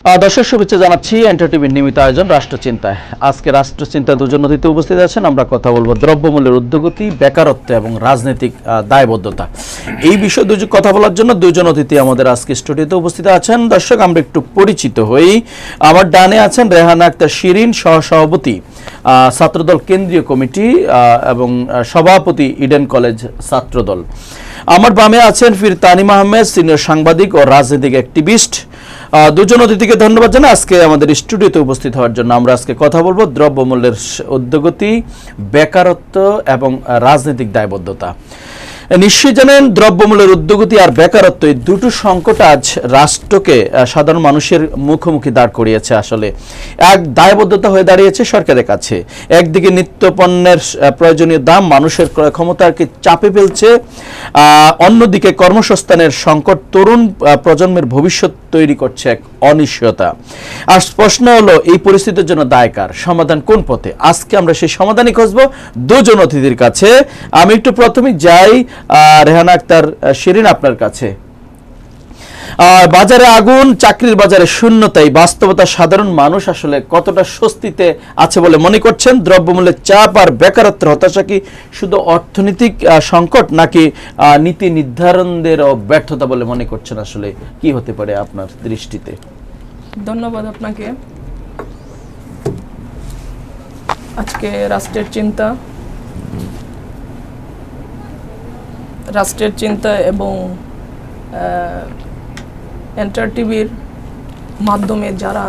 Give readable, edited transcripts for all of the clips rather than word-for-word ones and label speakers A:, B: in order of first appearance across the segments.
A: দর্শক শুভেচ্ছা জানাচ্ছি এন্টারটেইনমেন্ট নিয়মিত আয়োজন রাষ্ট্রচিন্তায়। আজকে রাষ্ট্রচিন্তায় দুজন অতিথি উপস্থিত আছেন। আমরা কথা বলবো দ্রব্যমূল্যের ঊর্ধ্বগতি, বেকারত্ব এবং রাজনৈতিক দায়বদ্ধতা। এই বিষয়ে কথা বলার জন্য দুজন অতিথি আমাদের আজকে স্টুডিওতে উপস্থিত আছেন। দর্শক, আমরা একটু পরিচিত হই। আমার ডানে আছেন রেহানা আক্তার শিরিন, সহসভাপতি ছাত্রদল কেন্দ্রীয় কমিটি এবং সভাপতি ইডেন কলেজ ছাত্রদল। আমার বামে আছেন ফির তানিম আহমেদ, সিনিয়র সাংবাদিক ও রাজনৈতিক অ্যাক্টিভিস্ট। দুজন অতিথিকে ধন্যবাদ জানাই আজকে আমাদের স্টুডিওতে উপস্থিত হওয়ার জন্য। আমরা আজকে কথা বলবো দ্রব্যমূল্যের ঊর্ধ্বগতি, বেকারত্ব এবং রাজনৈতিক দায়বদ্ধতা। নিশ্চয়ই জানেন, দ্রব্যমূল্যের ঊর্ধ্বগতি আর বেকারত্ব এই দুটো সংকট আজ রাষ্ট্রকে, সাধারণ মানুষের মুখোমুখি দাঁড় করিয়েছে। আসলে এক দায়বদ্ধতা হয়ে দাঁড়িয়েছে সরকারের কাছে। একদিকে নিত্যপণ্যের প্রয়োজনীয় দাম মানুষের ক্রয় ক্ষমতাকে চাপে ফেলছে, অন্যদিকে কর্মসংস্থানের সংকট তরুণ প্রজন্মের ভবিষ্যৎ তৈরি করছে এক অনিশ্চয়তা। আর প্রশ্ন হলো, এই পরিস্থিতির জন্য দায় কার? সমাধান কোন পথে? আজকে আমরা সেই সমাধানই খুঁজবো দুজন অতিথির কাছে। আমি একটু প্রথমে যাই রেহানা আক্তার শিরিন, আপনার কাছে। বাজারে আগুন, চাকরির বাজারে শূন্যতাই বাস্তবতা। সাধারণ মানুষ আসলে কতটা স্বস্তিতে আছে বলে মনে করছেন? দ্রব্যমূল্যের চাপ আর বেকারত্বের হতাশা কি শুধু অর্থনৈতিক সংকট, নাকি নীতি নির্ধারণদের ব্যর্থতা বলে মনে করছেন? আসলে কি হতে পারে আপনার দৃষ্টিতে?
B: ধন্যবাদ আপনাকে। আজকে রাষ্ট্রের চিন্তা এবং এন্টার টিভির মাধ্যমে যারা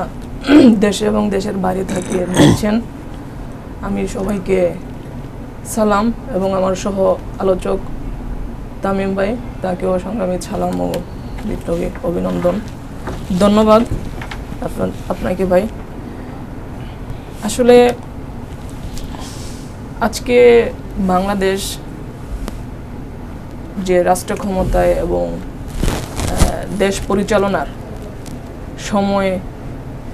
B: দেশে এবং দেশের বাইরে থেকে দেখছেন, আমি সবাইকে সালাম এবং আমার সহ আলোচক তামিম ভাই, তাকেও সংগ্রামী সালাম ও বিপ্লবী অভিনন্দন। ধন্যবাদ আপনাকে ভাই। আসলে আজকে বাংলাদেশ যে রাষ্ট্র ক্ষমতায় এবং দেশ পরিচালনার সময়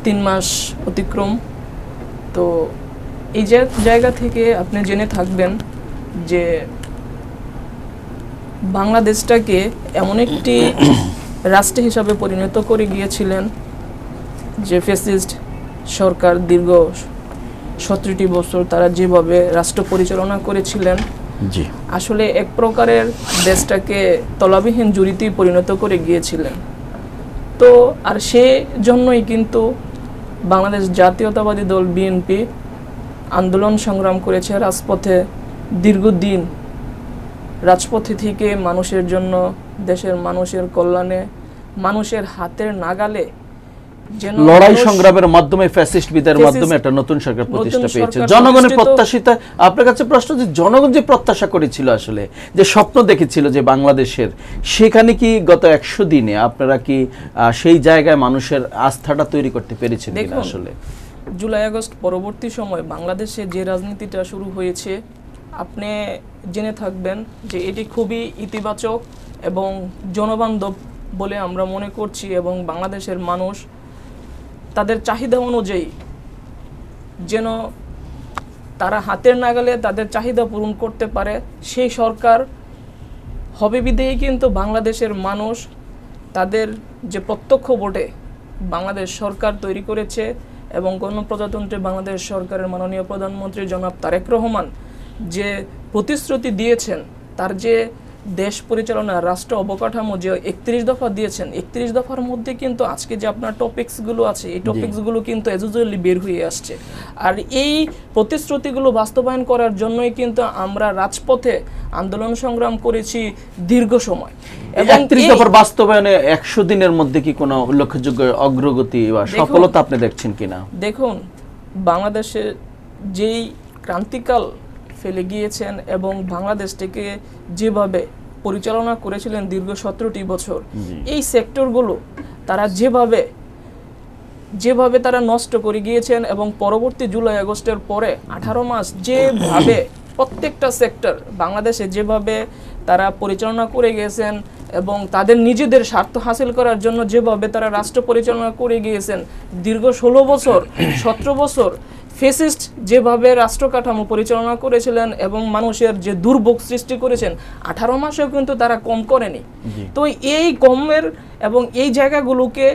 B: 3 মাস অতিক্রম, তো এই জায়গা থেকে আপনি জেনে থাকবেন যে বাংলাদেশটাকে এমন একটি রাষ্ট্র হিসাবে পরিণত করে গিয়েছিলেন যে ফ্যাসিস্ট সরকার দীর্ঘ 17টি বছর তারা যেভাবে রাষ্ট্র পরিচালনা করেছিলেন, আসলে এক প্রকারের দেশটাকে তলাবিহীন জুড়িতেই পরিণত করে গিয়েছিলেন। তো আর সে জন্যই কিন্তু বাংলাদেশ জাতীয়তাবাদী দল বিএনপি আন্দোলন সংগ্রাম করেছে রাজপথে। দীর্ঘদিন রাজপথে থেকে মানুষের জন্য, দেশের মানুষের কল্যাণে, মানুষের হাতের নাগালে
A: লড়াই সংগ্রামের মাধ্যমে, ফ্যাসিস্ট বিদায়ের মাধ্যমে একটা নতুন সরকার প্রতিষ্ঠা পেয়েছে। জনগণের প্রত্যাশিত, আপনার কাছে প্রশ্ন, যে জনগণ যে প্রত্যাশা করেছিল, আসলে যে স্বপ্ন দেখেছিল যে বাংলাদেশের, সেখানে কি গত 100 দিনে আপনারা কি সেই জায়গায় মানুষের আস্থাটা তৈরি করতে পেরেছেন কিনা? আসলে
B: জুলাই আগস্ট পরবর্তী সময় বাংলাদেশে যে রাজনীতিটা শুরু হয়েছে, আপনি জেনে থাকবেন যে এটি খুবই ইতিবাচক এবং জনবান্ধব বলে আমরা মনে করছি, এবং বাংলাদেশের মানুষ তাদের চাহিদা অনুযায়ী যেন তারা হাতের নাগালে তাদের চাহিদা পূরণ করতে পারে, সেই সরকার হবে বিধেই কিন্তু বাংলাদেশের মানুষ তাদের যে প্রত্যক্ষ ভোটে বাংলাদেশ সরকার তৈরি করেছে, এবং গণপ্রজাতন্ত্রী বাংলাদেশ সরকারের মাননীয় প্রধানমন্ত্রী জনাব তারেক রহমান যে প্রতিশ্রুতি দিয়েছেন, তার যে দেশ পরিচালনা, রাষ্ট্র অবকাঠামো যে 31 দফা দিয়েছেন, 31 দফার মধ্যে কিন্তু আজকে যে আপনার টপিকসগুলো আছে, এই টপিকসগুলো কিন্তু এজুজুয়ালি বের হয়ে আসছে। আর এই প্রতিশ্রুতিগুলো বাস্তবায়ন করার জন্যই কিন্তু আমরা রাজপথে আন্দোলন সংগ্রাম করেছি দীর্ঘ সময়।
A: এবং 31 দফার বাস্তবায়নে 100 দিনের মধ্যে কি কোনো উল্লেখযোগ্য অগ্রগতি বা সফলতা আপনি দেখছেন কিনা?
B: দেখুন, বাংলাদেশে যেই ক্রান্তিকাল ফেলে গিয়েছেন এবং বাংলাদেশটাকে যেভাবে পরিচালনা করেছিলেন দীর্ঘ 17টি বছর, এই সেক্টরগুলো তারা যেভাবে তারা নষ্ট করে গিয়েছেন, এবং পরবর্তী জুলাই আগস্টের পরে 18 মাস যেভাবে প্রত্যেকটা সেক্টর বাংলাদেশে যেভাবে তারা পরিচালনা করে গিয়েছেন, এবং তাদের নিজেদের স্বার্থ হাসিল করার জন্য যেভাবে তারা রাষ্ট্র পরিচালনা করে গিয়েছেন দীর্ঘ 16 বছর 17 বছর, ফ্যাসিস্ট যেভাবে রাষ্ট্র কাঠামো পরিচালনা করেছিলেন এবং মানুষের যে দুর্ভোগ সৃষ্টি করেছেন, 18 মাসেও কিন্তু তারা কম করেনি। তো এই কমের এবং এই জায়গাগুলোকে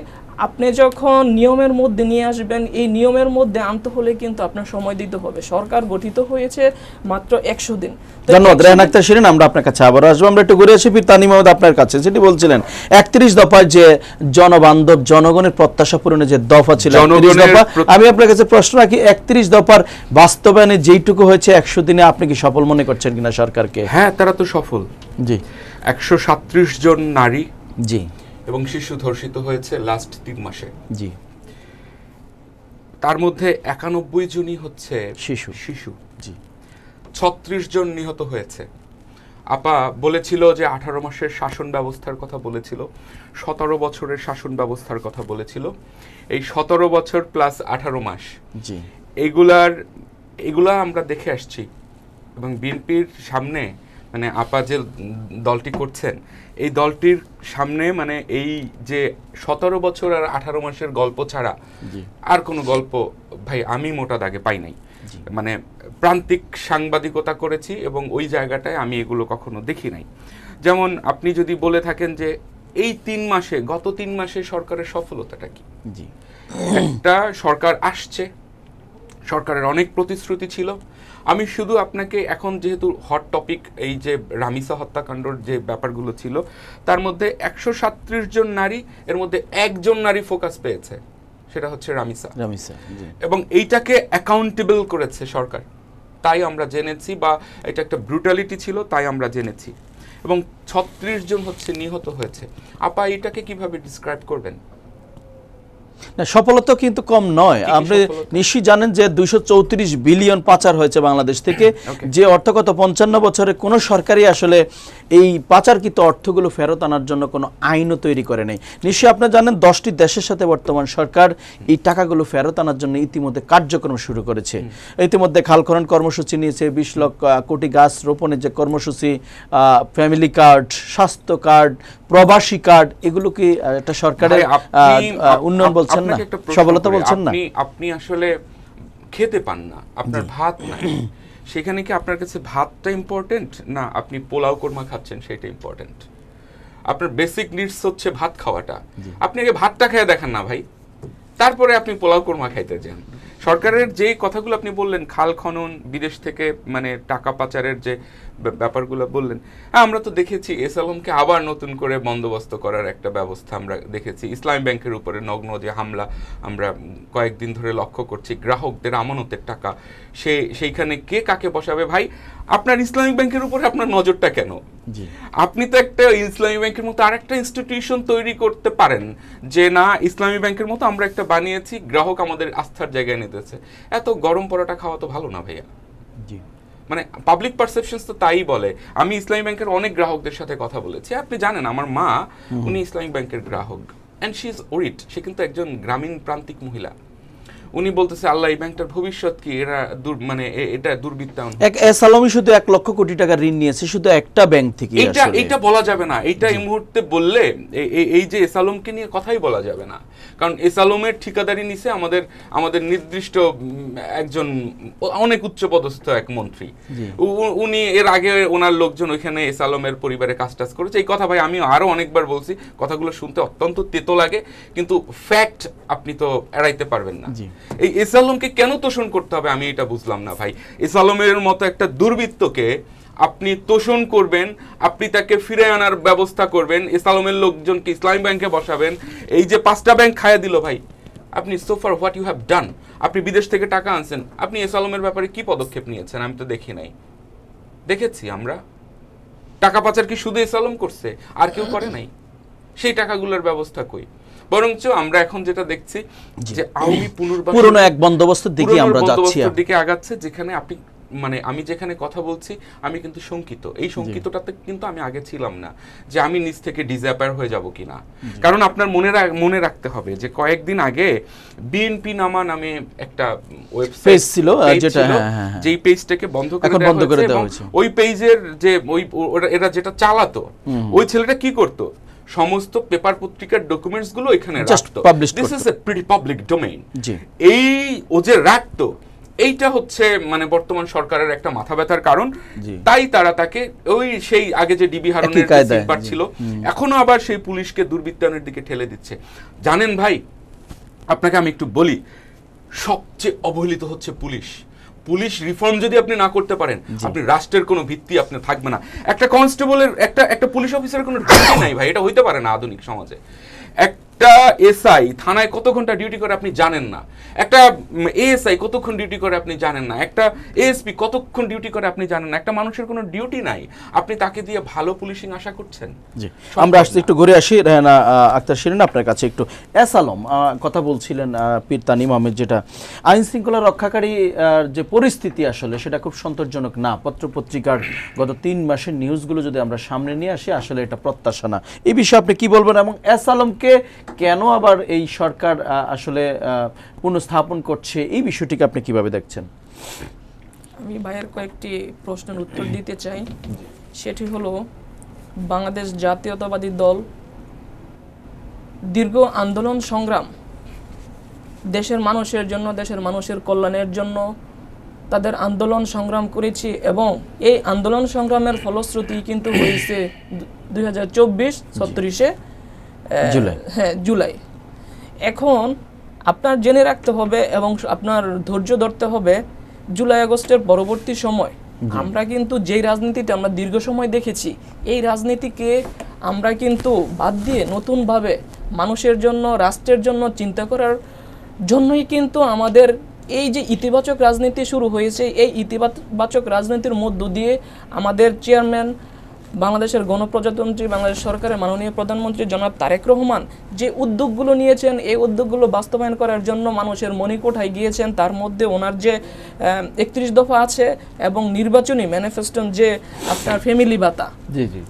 B: আপনি যখন নিয়মের মধ্যে নিয়ে আসবেন, এই নিয়মের মধ্যে আনতে হলে কিন্তু আপনার সময় দিতে হবে। সরকার গঠিত হয়েছে মাত্র 100 দিন। তো
A: ধন্যবাদ
B: 100
A: রেহান
B: দিন-
A: আক্তার শিরিন, আমরা আপনার কাছে আবার আসবো। আমরা একটু ঘুরে আসি ফির তানিম আহমেদ আপনার কাছে, যেটি বলছিলেন 31 দফায় যে জনবান্ধব জনগণের প্রত্যাশা পূরণের যে দফা ছিল 31 দফা, আমি আপনার কাছে প্রশ্ন রাখি 31 দফার বাস্তবায়নে যেইটুকু হয়েছে 100 দিনে আপনি কি সফল মনে করছেন কিনা সরকারকে?
C: হ্যাঁ, তারা তো সফল।
A: জি
C: 137 জন নারী
A: জি
C: এবং শিশু ধর্ষিত হয়েছে লাস্ট 3 মাসে।
A: জি
C: তার মধ্যে 91 জনই হচ্ছে
A: শিশু।
C: শিশু
A: জি
C: 36 জন নিহত হয়েছে। আপা বলেছিল যে 18 মাসের শাসন ব্যবস্থার কথা বলেছিল, 17 বছরের শাসন ব্যবস্থার কথা বলেছিল। এই 17 বছর প্লাস 18 মাস
A: জি
C: এগুলা আমরা দেখে আসছি। এবং বিএনপির সামনে মানে আপা যে দলটি করছেন, এই দলটির সামনে মানে এই যে 17 বছর আর 18 মাসের গল্প ছাড়া
A: জি
C: আর কোনো গল্প ভাই আমি মোটা দাগে পাই নাই। মানে প্রান্তিক সাংবাদিকতা করেছি এবং ওই জায়গাটায় আমি এগুলো কখনো দেখি নাই। যেমন আপনি যদি বলে থাকেন যে এই 3 মাসে, গত 3 মাসে সরকারের সফলতাটা কি?
A: জি
C: একটা সরকার আসছে, সরকারের অনেক প্রতিশ্রুতি ছিল। আমি শুধু আপনাকে এখন যেহেতু হট টপিক এই যে রামিসা হত্যাকাণ্ডর যে ব্যাপারগুলো ছিল, তার মধ্যে 137 জন নারী, এর মধ্যে একজন নারী ফোকাস পেয়েছে, সেটা হচ্ছে রামিসা।
A: জি
C: এবং এইটাকে অ্যাকাউন্টেবল করেছে সরকার, তাই আমরা জেনেছি, বা এটা একটা ব্রুটালিটি ছিল তাই আমরা জেনেছি। এবং 36 জন হচ্ছে নিহত হয়েছে। আপা এটাকে কিভাবে ডিসক্রাইব করবেন?
A: না, সফলতা কিন্তু কম নয়।
C: কি কি
A: আপনি
C: সফলতা?
A: নিশ্চয়ই জানেন যে 234 বিলিয়ন পাচার হয়েছে বাংলাদেশ থেকে, যে অর্থ গত 55 বছরে কোনো সরকারই আসলে এই পাচারকৃত অর্থগুলো ফেরত আনার জন্য কোনো আইনও তৈরি করে নাই। নিশ্চয়ই আপনি জানেন 10টি দেশের সাথে বর্তমান সরকার এই টাকাগুলো ফেরত আনার জন্য ইতিমধ্যে কার্যক্রম শুরু করেছে। ইতিমধ্যে খাল খনন কর্মসূচি নিয়েছে, 20 লক্ষ কোটি গাছ রোপণের যে কর্মসূচি, ফ্যামিলি কার্ড, স্বাস্থ্য কার্ড, প্রবাসী কার্ড, এগুলো কি একটা সরকারের উন্নয়ন বলছেন না,
C: আপনাকে একটা প্রশ্ন
A: সফলতা
C: করি।
A: বলছেন না?
C: আপনি আসলে খেতে পান না, আপনার ভাত নাই, সেখানে কি আপনার কাছে ভাতটা ইম্পর্টেন্ট না আপনি পোলাও কোরমা খাচ্ছেন সেটা ইম্পর্টেন্ট? আপনার বেসিক নিডস হচ্ছে ভাত খাওয়াটা। আপনি আগে ভাতটা খেয়ে দেখেন না ভাই, তারপরে আপনি পোলাও কোরমা খাইতে যান। সরকারের যে কথাগুলো আপনি বললেন, খাল খনন, বিদেশ থেকে মানে টাকা পাচারের যে ব্যাপারগুলো বললেন, হ্যাঁ আমরা তো দেখেছি এস আলমকে আবার নতুন করে বন্দোবস্ত করার একটা ব্যবস্থা আমরা দেখেছি। ইসলামী ব্যাংকের উপরে নগ্ন যে হামলা আমরা কয়েকদিন ধরে লক্ষ্য করছি, গ্রাহকদের আমানতের টাকা সেইখানে কে কাকে বসাবে। ভাই আপনার ইসলামিক ব্যাংকের উপরে আপনার নজরটা কেন? আপনি তো একটা ইসলামী ব্যাংকের মতো আরেকটা ইনস্টিটিউশন তৈরি করতে পারেন, যে না ইসলামী ব্যাংকের মতো আমরা একটা বানিয়েছি, গ্রাহক আমাদের আস্থার জায়গায় নিতেছে। এত গরম পরোটা খাওয়া তো ভালো না ভাইয়া। মানে পাবলিক পারসেপশনস তো তাই বলে। আমি ইসলামী ব্যাংকের অনেক গ্রাহকদের সাথে কথা বলেছি, আপনি জানেন আমার মা উনি ইসলামী ব্যাংকের গ্রাহক, অ্যান্ড শি ইজ ওরিড। সে কিন্তু একজন গ্রামীণ প্রান্তিক মহিলা। উনি বলতেছে আল্লাহ এই ব্যাংকটার ভবিষ্যৎ কি, এরা মানে এটা দুর্বৃত্তায়ন।
A: এস আলমই শুধু 1 লক্ষ কোটি টাকা ঋণ নিয়েছে শুধু একটা ব্যাংক থেকে।
C: এটা বলা যাবে না, এটা এই মুহূর্তে বললে এই যে এস আলমকে নিয়ে কথাই বলা যাবে না, কারণ এস আলমের ঠিকাদারি নিছে আমাদের নির্দিষ্ট একজন অনেক উচ্চপদস্থ এক মন্ত্রী। উনি এর আগে ওনার লোকজন ওইখানে এস আলমের পরিবারে কাজ টাজ করেছে। এই কথা ভাই আমি আরো অনেকবার বলছি, কথাগুলো শুনতে অত্যন্ত তেতো লাগে, কিন্তু ফ্যাক্ট আপনি তো এড়াইতে পারবেন না। এই এস আলমকে কেন তোষণ করতে হবে আমি এটা বুঝলাম না ভাই। এস আলমের মতো একটা দুর্বৃত্তকে আপনি তোষণ করবেন, আপনি তাকে ফিরে আনার ব্যবস্থা করবেন, এস আলমের লোকজনকে ইসলামী ব্যাংকে বসাবেন। এই যে 5টা ব্যাংক খাইয়া দিল ভাই, আপনি so far what you have done. আপনি বিদেশ থেকে টাকা আনছেন, আপনি এস আলমের ব্যাপারে কি পদক্ষেপ নিয়েছেন আমি তো দেখি নাই। দেখেছি আমরা টাকা পাচার কি শুধু এস আলম করছে, আর কেউ করে নাই? সেই টাকাগুলোর ব্যবস্থা কই? বরঞ্চ আমরা এখন যেটা দেখছি যে আওয়ামী
A: পুরনো এক বন্দোবস্তের দিকে আমরা যাচ্ছি,
C: দিকে আগাচ্ছে, যেখানে আপনি মানে আমি যেখানে কথা বলছি আমি কিন্তু শঙ্কিত। এই শঙ্কিতটাতে কিন্তু আমি আগে ছিলাম না, যে আমি নিজ থেকে ডিসঅ্যাপিয়ার হয়ে যাব কিনা। কারণ আপনার মনে রাখতে হবে যে কয়েকদিন আগে বিএনপি নামে একটা ওয়েবসাইট ছিল, যেটা যেই পেজটাকে বন্ধ করে দেওয়া হয়েছে। ওই পেজের যে এরা যেটা চালাতো, ওই ছেলেটা কি করতো, সমস্ত পেপার পত্রিকার ডকুমেন্টস গুলো এখানে রাখতো। This is a pretty public domain. এই ও যে রাখতো, এইটা হচ্ছে মানে বর্তমান সরকারের একটা মাথা ব্যথার কারণ।
A: জি।
C: তাই তারা তাকে ওই সেই আগে যে ডিবি হারুনের
A: একই কায়দায়,
C: সিম্পার ছিল, এখনো আবার সেই পুলিশকে দুর্বৃত্তায়নের দিকে ঠেলে দিচ্ছে। জানেন ভাই, আপনাকে আমি একটু বলি, সবচেয়ে অবহেলিত হচ্ছে পুলিশ। পুলিশ রিফর্ম যদি আপনি না করতে পারেন, আপনি রাষ্ট্রের কোনো ভিত্তি আপনার থাকবে না। একটা কনস্টেবলের একটা পুলিশ অফিসারের কোনো ডিউটি নাই ভাই, এটা হইতে পারে না আধুনিক সমাজে। একটা এসআই থানায় কত ঘন্টা ডিউটি করে আপনি জানেন না, একটা এএসআই কতক্ষণ ডিউটি করে আপনি জানেন না, একটা এএসপি কতক্ষণ ডিউটি করে আপনি জানেন না। একটা মানুষের কোনো ডিউটি নাই, আপনি তাকে দিয়ে ভালো পুলিশিং আশা করছেন?
A: জি, আমরা আসছি একটু ঘুরে আসি। রেহানা আক্তার শিরিন, আপনার কাছে একটু এস আলম কথা বলছিলেন পীর তানিম আহমেদ, যেটা আইন শৃঙ্খলা রক্ষাকারী যে পরিস্থিতি আসলে সেটা খুব সন্তোষজনক না। পত্রপত্রিকার গত 3 মাসের নিউজগুলো যদি আমরা সামনে নিয়ে আসি, আসলে এটা প্রত্যাশা না। এই বিষয়ে আপনি কি বলবেন, এবং এস আলমকে কেন আবার এই সরকার আসলে পুনঃস্থাপন করছে, এই বিষয়টিকে আপনি কিভাবে দেখছেন?
B: আমি ভাইয়ের কয়েকটি প্রশ্নের উত্তর দিতে চাই। সেটি হলো, বাংলাদেশ জাতীয়তাবাদী দল দীর্ঘ আন্দোলন সংগ্রাম, দেশের মানুষের জন্য, দেশের মানুষের কল্যাণের জন্য তাদের আন্দোলন সংগ্রাম করেছি, এবং এই আন্দোলন সংগ্রামের ফলশ্রুতি কিন্তু হয়েছে 2024 36
A: জুলাই।
B: হ্যাঁ, জুলাই। এখন আপনার জেনে রাখতে হবে এবং আপনার ধৈর্য ধরতে হবে, জুলাই আগস্টের পরবর্তী সময় আমরা কিন্তু যেই রাজনীতিটা আমরা দীর্ঘ সময় দেখেছি, এই রাজনীতিকে আমরা কিন্তু বাদ দিয়ে নতুনভাবে মানুষের জন্য, রাষ্ট্রের জন্য চিন্তা করার জন্যই কিন্তু আমাদের এই যে ইতিবাচক রাজনীতি শুরু হয়েছে, এই ইতিবাচক রাজনীতির মধ্য দিয়ে আমাদের চেয়ারম্যান, বাংলাদেশের গণপ্রজাতন্ত্রী বাংলাদেশ সরকারের মাননীয় প্রধানমন্ত্রী জনাব তারেক রহমান যে উদ্যোগগুলো নিয়েছেন, এই উদ্যোগগুলো বাস্তবায়ন করার জন্য মানুষের মণিকোঠায় গিয়েছেন। তার মধ্যে ওনার যে 31 দফা আছে এবং নির্বাচনী ম্যানিফেস্টো যে আপনার ফ্যামিলি ভাতা,
A: জি জি,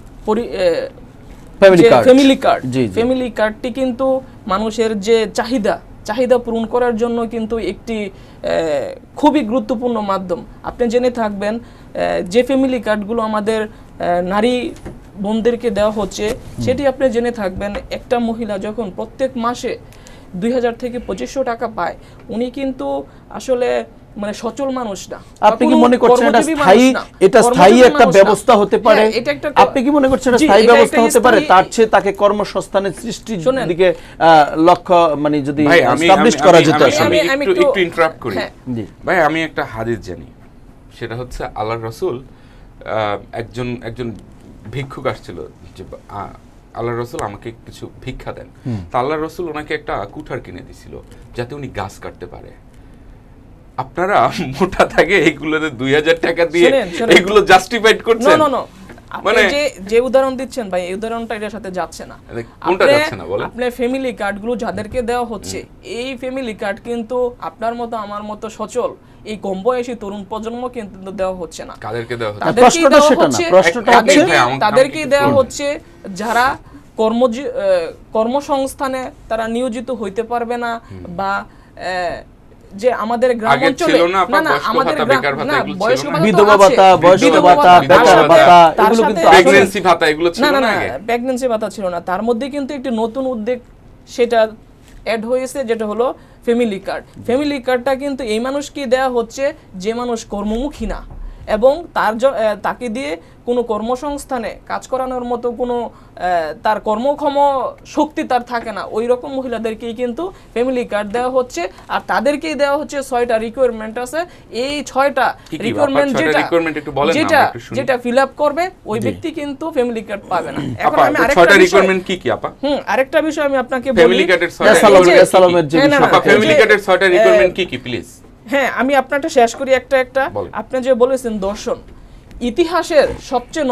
B: ফ্যামিলি কার্ড, ফ্যামিলি কার্ডটি কিন্তু মানুষের যে চাহিদা পূরণ করার জন্য কিন্তু একটি খুবই গুরুত্বপূর্ণ মাধ্যম। আপনি জেনে থাকবেন যে ফ্যামিলি কার্ডগুলো আমাদের নারী বোনদেরকে দেওয়া হচ্ছে, সেটি আপনি জেনে থাকবেন, একটা মহিলা যখন প্রত্যেক মাসে 2000 থেকে 2500 টাকা পায়, উনি কিন্তু আসলে মানে সচল মানুষ না।
A: আপনি কি মনে করছেন এটা স্থায়ী একটা ব্যবস্থা হতে পারে? আপনি কি মনে করছেন এটা স্থায়ী ব্যবস্থা হতে পারে? তার চেয়ে তাকে কর্মসংস্থানের সৃষ্টির দিকে লক্ষ্য মানে যদি এস্টাবলিশ করা যেত।
C: আমি একটু ইন্টারাপ্ট করি ভাই। আমি একটা হাদিস জানি, সেটা হচ্ছে আল্লাহর রাসূল একজন ভিক্ষুক আসছিল যে আল্লাহর রাসূল আমাকে কিছু ভিক্ষা দেন। তা আল্লাহর রাসূল ওনাকে একটা কুঠার কিনে দিছিল যাতে উনি গাছ কাটতে পারে। আপনারা মোটা থাকে এগুলোতে 2000 টাকা দিয়ে এগুলো জাস্টিফাইড করছেন?
B: না, মানে যে উদাহরণ দিচ্ছেন ভাই, এই উদাহরণটা এর সাথে যাচ্ছে না।
C: কোনটা যাচ্ছে না বলেন?
B: আপনি ফ্যামিলি কার্ডগুলো যাদেরকে দেওয়া হচ্ছে, এই ফ্যামিলি কার্ড কিন্তু আপনার মতো আমার মতো সচল এই কম বয়সী তরুণ প্রজন্ম কিন্তু দেওয়া হচ্ছে না।
C: কাদেরকে দেওয়া হচ্ছে?
B: তাদেরকেই দেওয়া হচ্ছে যারা কর্মসংস্থানে তারা নিয়োজিত হইতে পারবে না, বা যে আমাদের গ্রাম অঞ্চলে আমাদের বিধবা ভাতা, বয়স্ক ভাতা, বেকার ভাতা, এগুলো কিন্তু প্রেগন্যান্সি ভাতা, এগুলো ছিল না আগে। প্রেগন্যান্সি ভাতা ছিল না, তার মধ্যে কিন্তু একটি নতুন উদ্যোগ সেটা অ্যাড হয়েছে, যেটা হলো ফ্যামিলি কার্ড। ফ্যামিলি কার্ডটা কিন্তু এই মানুষকে দেওয়া হচ্ছে যে মানুষ কর্মমুখী না, এবং তাকে দিয়ে কোনো কর্মসংস্থানে কাজ করানোর মতো কোনো তার কর্মক্ষম শক্তি তার থাকে না, ওই রকম মহিলাদেরকেই কিন্তু ফ্যামিলি কার্ড দেওয়া হচ্ছে। আর তাদেরকেই দেওয়া হচ্ছে 6টা রিকোয়ারমেন্ট আছে। এই 6টা রিকোয়ারমেন্ট যেটা ফিল আপ করবে ওই ব্যক্তি কিন্তু ফ্যামিলি কার্ড পাবে না। এখন আমি আরেকটা রিকোয়ারমেন্ট কি আপা? আরেকটা বিষয় আমি আপনাকে বলি, ফ্যামিলি কার্ডের
C: 6টা রিকোয়ারমেন্ট কি প্লিজ?
B: হ্যাঁ, আমি আপনারটা শেষ করি একটা। আপনি যে বলেছেন দর্শন, ইতিহাসের সবচেয়ে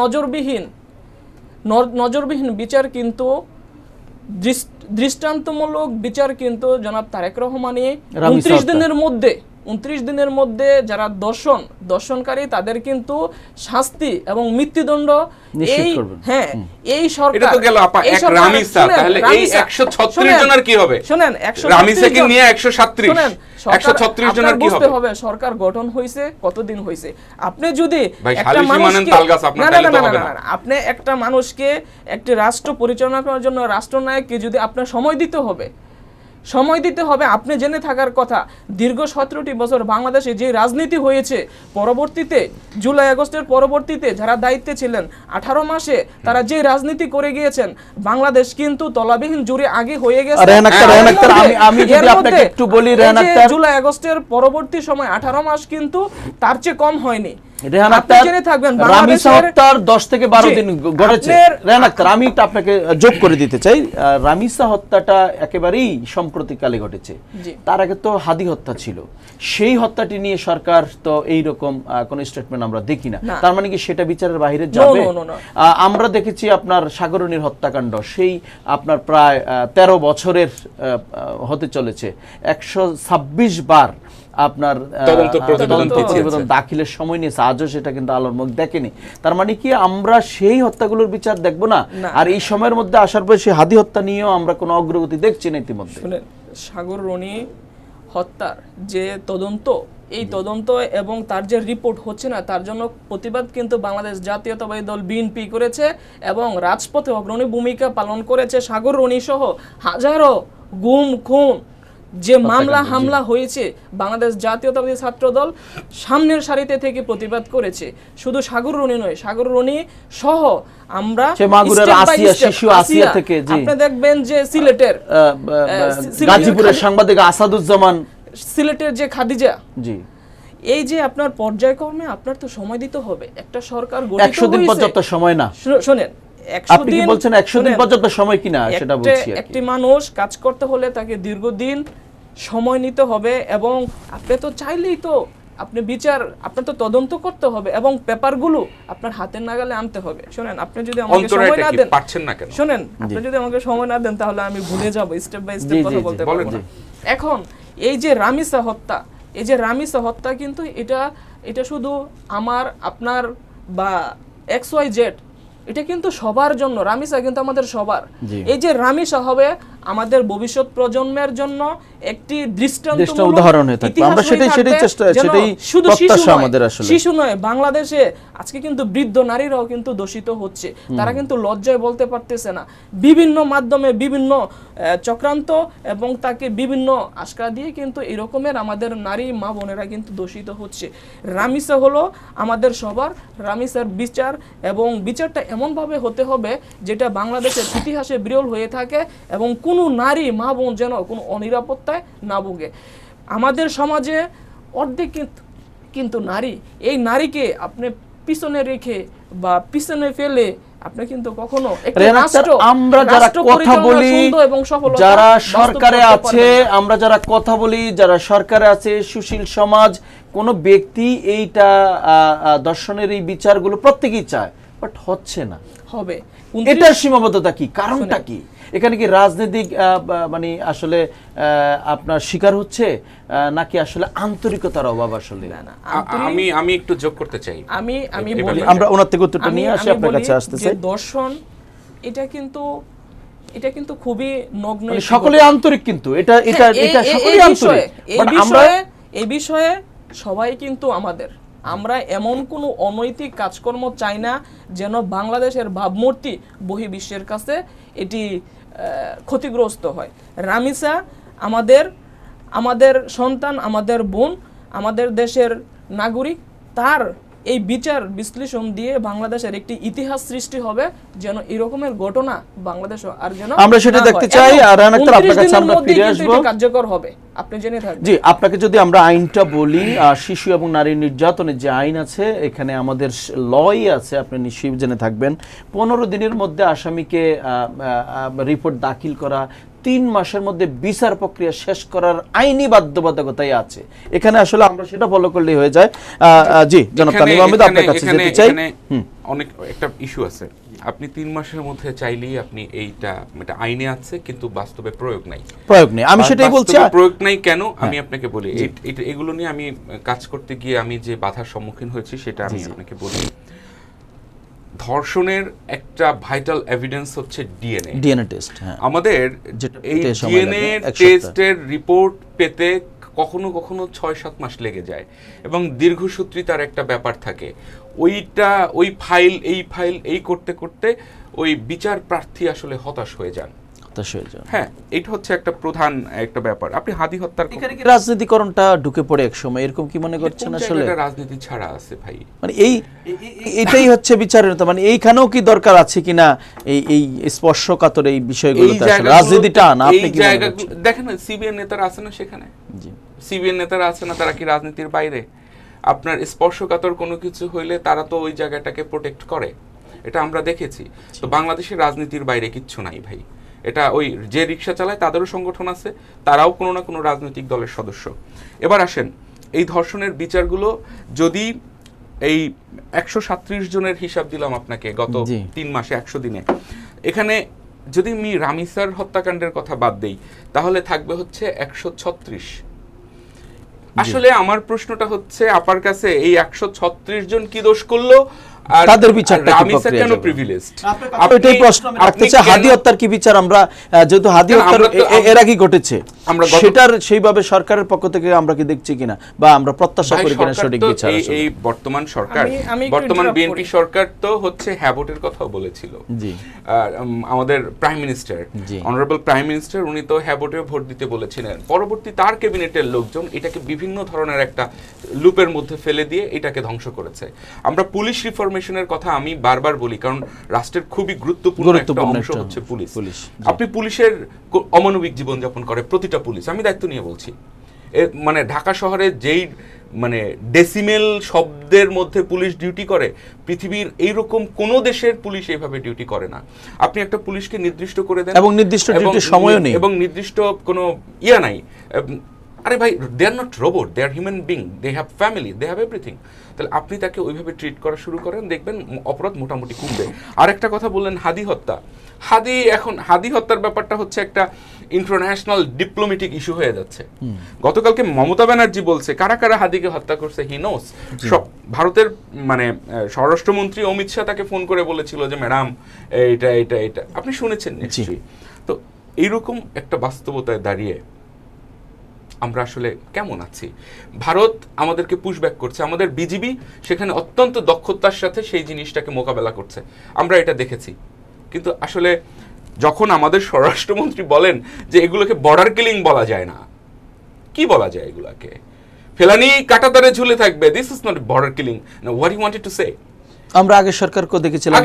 B: নজরবিহীন বিচার কিন্তু দৃষ্টান্তমূলক বিচার কিন্তু জনাব তারেক রহমানই 29 দিনের মধ্যে যারা দর্শনকারী তাদের কিন্তু শাস্তি এবং মৃত্যুদণ্ড এই সরকার।
C: এটা তো গেল আপা এক রামিসা, তাহলে এই 136 জনের কি হবে?
B: শুনেন,
C: রামিসাকে নিয়ে 136 জনের কি হবে?
B: হবে সরকার গঠন হইছে কতদিন হইছে? আপনি যদি
C: একটা মানুষকে
B: আপনি একটা মানুষকে একটি রাষ্ট্র পরিচালনা করার জন্য রাষ্ট্রনায়ককে যদি আপনার সময় দিতে হবে, সময় দিতে হবে। আপনি জেনে থাকার কথা, দীর্ঘ 17টি বছর বাংলাদেশে যে রাজনীতি হয়েছে, পরবর্তীতে জুলাই আগস্টের পরবর্তীতে যারা দায়িত্বে ছিলেন 18 মাসে তারা যে রাজনীতি করে গিয়েছেন, বাংলাদেশ কিন্তু তলাবিহীন জুড়ে আগে হয়ে গেছে।
A: রেহান আক্তার, আমি যদি আপনাকে একটু বলি, রেহান আক্তার,
B: জুলাই আগস্টের পরবর্তী সময় 18 মাস কিন্তু তার চেয়ে কম হয়নি।
A: রেহান আক্তার, রামিসা হত্যার 10 থেকে 12 দিন ঘটেছে। রেহান আক্তার, আমি একটু আপনাকে যোগ করে দিতে চাই, রামিসা হত্যাটা একেবারেই সম্প্রতিকালে ঘটেছে। তার আগে তো হাদি হত্যা ছিল, সেই হত্যাটি নিয়ে সরকার তো এইরকম কোন স্টেটমেন্ট আমরা দেখি না। তার মানে কি সেটা বিচারের বাইরে যাবে? আমরা দেখেছি আপনার সাগরনীর হত্যাকাণ্ড, সেই আপনার প্রায় 13 বছরের হতে চলেছে, 126 বার আপনার প্রতিবেদন দাখিলের সময় নিয়েছে, আজও সেটা কিন্তু আলোর মুখ দেখেনি। তার মানে কি আমরা সেই হত্যাগুলোর বিচার দেখব না? আর এই সময়ের মধ্যে আসার পর সেই হাদি হত্যা নিয়েও আমরা কোনো অগ্রগতি দেখছি না ইতিমধ্যে।
B: সাগর রনি হত্যার যে তদন্ত, এই তদন্ত এবং তার যে রিপোর্ট হচ্ছে না, তার জন্য প্রতিবাদ কিন্তু বাংলাদেশ জাতীয়তাবাদী দল বিএনপি করেছে এবং রাজপথে অগ্রণী ভূমিকা পালন করেছে। সাগর রনি সহ হাজারো গুম খুন যে মামলা হামলা হয়েছে, বাংলাদেশ জাতীয়তাবাদী ছাত্র দল সামনের সারিতে থেকে প্রতিবাদ করেছে। শুধু সাগর রনি নয়, সাগর রনি সহ আমরা আপনি দেখবেন যে সিলেটের
A: গাজীপুরের সাংবাদিক আসাদুজ্জামান,
B: সিলেটের যে খাদিজা,
A: জি,
B: এই যে আপনার পর্যায়ক্রমে আপনার তো সময় দিতে হবে। একটা সরকার গঠিত
A: 100 দিন পর্যন্ত সময় না,
B: শুনেন,
A: আপনি কি বলছেন 100 দিন পর্যন্ত সময় কিনা সেটা বলছি।
B: একটি মানুষ কাজ করতে হলে তাকে দীর্ঘদিন সময় নিতে হবে এবং আপনি তো চাইলেই তো আপনি বিচার, আপনার তো তদন্ত করতে হবে এবং পেপারগুলো আপনার হাতের নাগালে আনতে হবে। শুনেন, আপনি যদি আমাকে সময় না দেন, শুনেন, আপনি যদি আমাকে সময় না দেন তাহলে আমি ভুলে যাব, স্টেপ বাই স্টেপ কথা বলতে পারবো না। এখন এই যে রামিসা হত্যা, এই যে রামিসা হত্যা কিন্তু এটা শুধু আমার আপনার বা XYZ, এটা কিন্তু সবার জন্য। রামিসা কিন্তু আমাদের সবার। এই যে রামিসা হবে আমাদের ভবিষ্যৎ প্রজন্মের জন্য একটি দৃষ্টান্তমূলক উদাহরণ হয়ে থাকবে। আমরা সেটাই প্রত্যাশা আমাদের। আসলে শিশু নয়, বাংলাদেশে আজকে কিন্তু বৃদ্ধ নারীরাও কিন্তু দূষিত হচ্ছে। তারা কিন্তু লজ্জায় বলতে পারতেছে না, বিভিন্ন মাধ্যমে বিভিন্ন চক্রান্ত এবং তাকে বিভিন্ন আশকা দিয়ে কিন্তু এরকমের আমাদের নারী মা বোনেরা কিন্তু দূষিত হচ্ছে। রামিসা হলো আমাদের সবার। রামিসার বিচার এবং বিচারটা এমনভাবে হতে হবে যেটা বাংলাদেশের ইতিহাসে বিরল হয়ে থাকে এবং কোনো নারী মা বোন যেন কোনো অনিরাপত্তায় না ভোগে। আমাদের সমাজে অর্ধেক কিন্তু নারী, এই নারীকে আপনি পিছনে রেখে বা পিছনে ফেলে আপনি কিন্তু কখনো
A: আমরা যারা কথা বলি, যারা সরকারে আছে, আমরা যারা কথা বলি, যারা সরকারে আছে, সুশীল সমাজ, কোন ব্যক্তি এইটা দর্শনের এই বিচারগুলো প্রত্যেকেই চায়, বাট হচ্ছে না।
B: হবে,
A: এটার সীমাবদ্ধতা কি? কারণটা কি? এখানে কি রাজনৈতিক মানে আসলে আপনার শিকার হচ্ছে নাকি আসলে আন্তরিকতার অভাব? আসলে
C: আমি একটু যোগ করতে চাই।
B: আমি বলি,
A: আমরা ওনার থেকে উত্তরটা নিয়ে আসি, আপনার কাছে আসতে চাই।
B: দর্শন এটা কিন্তু খুবই নগ্ন,
A: সকলে আন্তরিক, কিন্তু এটা সকলেই আন্তরিক।
B: এই বিষয়ে সবাই কিন্তু আমরা এমন কোনো অনৈতিক কাজকর্ম চাই না যেন বাংলাদেশের ভাবমূর্তি বহির্বিশ্বের কাছে এটি ক্ষতিগ্রস্ত হয়। রামিসা আমাদের সন্তান, আমাদের বোন, আমাদের দেশের নাগরিক। তার এই বিচার বিশ্লেষণ দিয়ে বাংলাদেশের একটি ইতিহাস সৃষ্টি হবে, যেন এরকমের ঘটনা বাংলাদেশ আর যেন
A: আমরা সেটা দেখতে চাই। আর আপনার কাছে আমরা ফিরে আসব,
B: কার্যকর হবে, আপনি জেনে থাকবেন।
A: জি, আপনাকে যদি আমরা আইনটা বলি, শিশু এবং নারী নির্যাতনের যে আইন আছে, এখানে আমাদের লই আছে, আপনি নিশ্চয়ই জেনে থাকবেন। 15 দিনের মধ্যে আসামিকে রিপোর্ট দাখিল করা, 3 মাসের মধ্যে বিচার প্রক্রিয়া শেষ করার আইনি বাধ্যবাধকতাই আছে। এখানে আসলে আমরা সেটা ফলো করলেই হয়ে যায়। জি, জনাব তানিম আহমেদ, আপনার কাছে যেতে চাই।
C: অনেক একটা ইস্যু আছে। আপনি 3 মাসের মধ্যে চাইলেই আপনি এটা আইনে আছে, কিন্তু বাস্তবে প্রয়োগ নাই।
A: আমি সেটাই বলছি,
C: প্রয়োগ নাই কেন আমি আপনাকে বলি। এগুলো নিয়ে আমি কাজ করতে গিয়ে আমি যে বাধার সম্মুখীন হয়েছি সেটা আমি আপনাকে বলি। ধর্ষণের একটা ভাইটাল এভিডেন্স হচ্ছে ডিএনএ টেস্ট। আমাদের এই ডিএনএ টেস্টের রিপোর্ট পেতে কখনো কখনো 6-7 মাস লেগে যায় এবং দীর্ঘসূত্রিতার একটা ব্যাপার থাকে। ওই ফাইল এই করতে করতে ওই বিচার প্রার্থী আসলে হতাশ হয়ে যান।
A: হতাশ হয়ে যান।
C: হ্যাঁ, এটা হচ্ছে একটা প্রধান একটা ব্যাপার। আপনি হাদি হত্যার
A: এখানে কি রাজনীতিকরণটা ঢুকে পড়ে এক সময়, এরকম কি মনে করছেন আসলে?
C: রাজনীতি ছাড়া আছে ভাই,
A: মানে এটাই হচ্ছে বিচারের, মানে এইখানেও কি দরকার আছে কিনা এই স্পর্শকাতর এই বিষয়গুলোতে আসলে রাজনীতিটা না? আপনি কি মনে করছেন?
C: দেখেন না, সিবিএন নেতারা আছে না সেখানে,
A: জি,
C: সিবিএন নেতারা আছে না, তারা কি রাজনীতির বাইরে? আপনার স্পর্শকাতর কোনো কিছু হইলে তারা তো ওই জায়গাটাকে প্রোটেক্ট করে, এটা আমরা দেখেছি। তো বাংলাদেশের রাজনীতির বাইরে কিচ্ছু নাই ভাই। এটা ওই যে রিক্সা চালায় তাদেরও সংগঠন আছে, তারাও কোনো না কোনো রাজনৈতিক দলের সদস্য। এবার আসেন, এই ধর্ষণের বিচারগুলো যদি এই 137 জনের হিসাব দিলাম আপনাকে গত 3 মাসে 100 দিনে, এখানে যদি আমি রামিসার হত্যাকাণ্ডের কথা বাদ দেই তাহলে থাকবে হচ্ছে 136। আসলে আমার প্রশ্নটা হচ্ছে আপার কাছে, এই 136 জন কি দোষ করলো, আর
A: তাদের বিচারটা কি
C: রামিসা কেন প্রিভিলেজড?
A: এটাই প্রশ্ন রাখতেছে। হাদি হত্যার কি বিচার? আমরা যেহেতু হাদি হত্যার এর আগে ঘটেছে, সেটার সেইভাবে সরকারের পক্ষ থেকে আমরা কি দেখছি কিনা, বা আমরা প্রত্যাশা করি কিনা সঠিক বিচার?
C: এই বর্তমান সরকার, বর্তমান বিএনপি সরকার তো হচ্ছে হ্যাবটের কথাও বলেছিল।
A: জি,
C: আমাদের prime minister, honourable prime minister, উনি তো হ্যাবটে ভোট দিতে বলেছিলেন। পরবর্তী তার ক্যাবিনেটের লোকজন এটাকে বিভিন্ন ধরনের একটা লুপের মধ্যে ফেলে দিয়ে এটাকে ধ্বংস করেছে। আমরা পুলিশ রিফরমেশনের কথা আমি বারবার বলি, কারণ রাষ্ট্রের খুবই গুরুত্বপূর্ণ একটা অংশ হচ্ছে পুলিশ। আপনি পুলিশের অমানবিক জীবনযাপন করে প্রতিটা পুলিশ, আমি দায়িত্ব নিয়ে বলছি। মানে ঢাকা শহরে যেই মানে ডেসিমেল শব্দের মধ্যে পুলিশ ডিউটি করে, পৃথিবীর এইরকম কোন দেশের পুলিশ এইভাবে ডিউটি করে না। আপনি একটা পুলিশকে নির্দিষ্ট করে দেন
A: এবং নির্দিষ্ট ডিউটির সময়ও নেই,
C: এবং নির্দিষ্ট কোনো ইয়া নাই। আরে ভাই, they are not robot, they are human being, they have family, they have everything. তাহলে আপনি তাকে ওইভাবে ট্রিট করা শুরু করেন, দেখবেন অপরাধ মোটামুটি কমবে। আর একটা কথা বললেন হাদি হত্যা, হাদি হত্যার ব্যাপারটা হচ্ছে একটা ইন্টারন্যাশনাল ডিপ্লোম্যাটিক ইস্যু হয়ে যাচ্ছে। গতকালকে মমতা ব্যানার্জি বলছে কারা কারা হাদিকে হত্যা করছে হি নোস। ভারতের মানে স্বরাষ্ট্রমন্ত্রী অমিত শাহ তাকে ফোন করে বলেছিল যে ম্যাডাম এটা এটা এটা, আপনি শুনেছেন নিশ্চয়ই। তো এইরকম একটা বাস্তবতায় দাঁড়িয়ে আমরা আসলে কেমন আছি? ভারত আমাদেরকে পুশব্যাক করছে, আমাদের বিজিবি সেখানে অত্যন্ত দক্ষতার সাথে সেই জিনিসটাকে মোকাবেলা করছে, আমরা এটা দেখেছি। কিন্তু আসলে যখন আমাদের স্বরাষ্ট্রমন্ত্রী বলেন যে এগুলোকে বর্ডার কিলিং বলা যায় না, কি বলা যায় এগুলাকে? ফেলানি কাঁটাতারে ঝুলে থাকবে, this is not border killing. What you wanted to say?
A: আমরা আগে সরকারকেও দেখেছিলাম,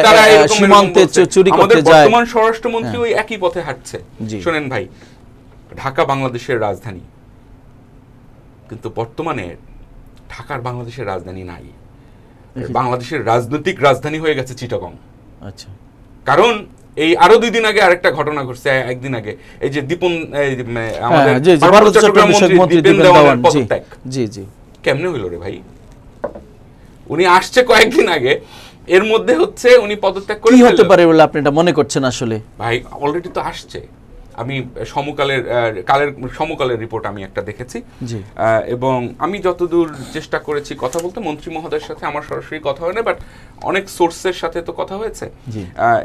C: তারা
A: সীমান্তে চুরি করতে যায়।
C: বর্তমান স্বরাষ্ট্রমন্ত্রী ওই একই পথে হাঁটছে। শোনেন ভাই, ঢাকা বাংলাদেশের রাজধানী, কিন্তু বর্তমানে ঢাকার বাংলাদেশের রাজধানী নাই, বাংলাদেশের রাজনৈতিক রাজধানী হয়ে গেছে চিটাগং।
A: আচ্ছা,
C: কারণ এই আরো 2 দিন আগে আরেকটা ঘটনা ঘটছে, একদিন আগে এই যে দীপন আমাদের চট্টগ্রাম মন্ত্রী দীপেন দেওয়ানের পদত্যাগ।
A: জি জি,
C: কেমনে হইল রে ভাই? উনি আসছে কয়েকদিন আগে, এর মধ্যে হচ্ছে উনি পদত্যাগ করে।
A: কি হতে পারে বলে আপনি এটা মনে করছেন? আসলে
C: ভাই অলরেডি তো আসছে। আমি সমকালের রিপোর্ট আমি একটা দেখেছি, এবং আমি যতদূর চেষ্টা করেছি কথা বলতে, মন্ত্রী মহোদয়ের সাথে আমার সরাসরি কথা হয় না, বাট অনেক সোর্সের সাথে তো কথা হয়েছে।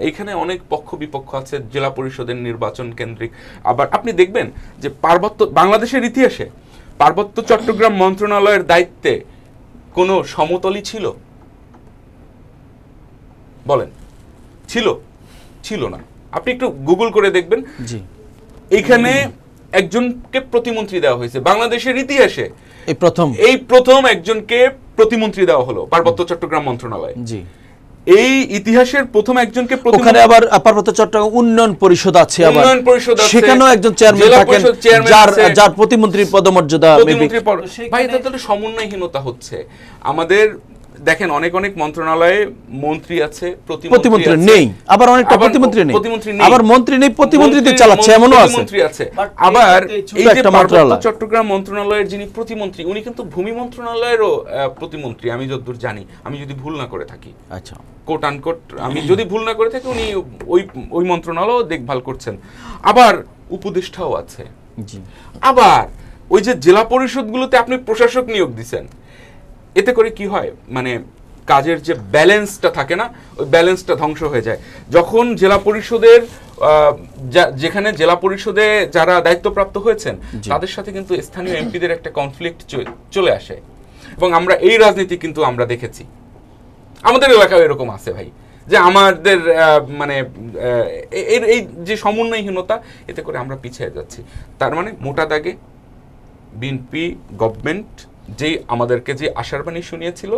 C: এখানে অনেক পক্ষ বিপক্ষ আছে, জেলা পরিষদের নির্বাচন কেন্দ্রিক। আবার আপনি দেখবেন যে বাংলাদেশের ইতিহাসে পার্বত্য চট্টগ্রাম মন্ত্রণালয়ের দায়িত্বে কোনো সমতলই ছিল? বলেন, ছিল না? আপনি একটু গুগল করে দেখবেন, এখানে একজনকে প্রতিমন্ত্রী দেওয়া হয়েছে বাংলাদেশের ইতিহাসে, এই প্রথম একজনকে প্রতিমন্ত্রী দেওয়া হলো পার্বত্য চট্টগ্রাম মন্ত্রণালয়। এই ইতিহাসের প্রথম একজনকে। ওখানে আবার পার্বত্য চট্টগ্রাম উন্নয়ন পরিষদ আছে, সেখানেও একজন চেয়ারম্যান থাকেন, যার প্রতিমন্ত্রীর পদমর্যাদা। ভাই, এটা তো সমন্বয়হীনতা হচ্ছে আমাদের। দেখেন, অনেক মন্ত্রণালয়ে মন্ত্রী আছে, প্রতিমন্ত্রী নেই, আবার অনেকটা প্রতিমন্ত্রী নেই, আবার মন্ত্রী নেই, প্রতিমন্ত্রীতে চালাচ্ছে, এমনও আছে। আবার এই যে পার্বত্য চট্টগ্রাম মন্ত্রণালয়ের যিনি প্রতিমন্ত্রী, উনি কিন্তু ভূমি মন্ত্রণালয়েরও প্রতিমন্ত্রী, আমি যতদূর জানি, আমি যদি ভুল না করে থাকি। আচ্ছা, কোট আনকোট আমি যদি ভুল না করে থাকি, উনি ওই মন্ত্রণালয় দেখভাল করছেন। আবার উপদেষ্টাও আছে। আবার ওই যে জেলা পরিষদগুলোতে আপনি প্রশাসক নিয়োগ দিচ্ছেন, এতে করে কি হয়, মানে কাজের যে ব্যালেন্সটা থাকে না, ওই ব্যালেন্সটা ধ্বংস হয়ে যায়। যখন জেলা পরিষদের যেখানে জেলা পরিষদে যারা দায়িত্বপ্রাপ্ত হয়েছেন, তাদের সাথে কিন্তু স্থানীয় এমপিদের একটা কনফ্লিক্ট চলে আসে, এবং আমরা এই রাজনীতি কিন্তু আমরা দেখেছি, আমাদের এলাকায় এরকম আছে ভাই, যে আমাদের মানে এই যে সমন্বয়হীনতা, এতে করে আমরা পিছিয়ে যাচ্ছি। তার মানে মোটা দাগে বিএনপি গভর্নমেন্ট যে আমাদেরকে যে আশার বাণী শুনিয়েছিল,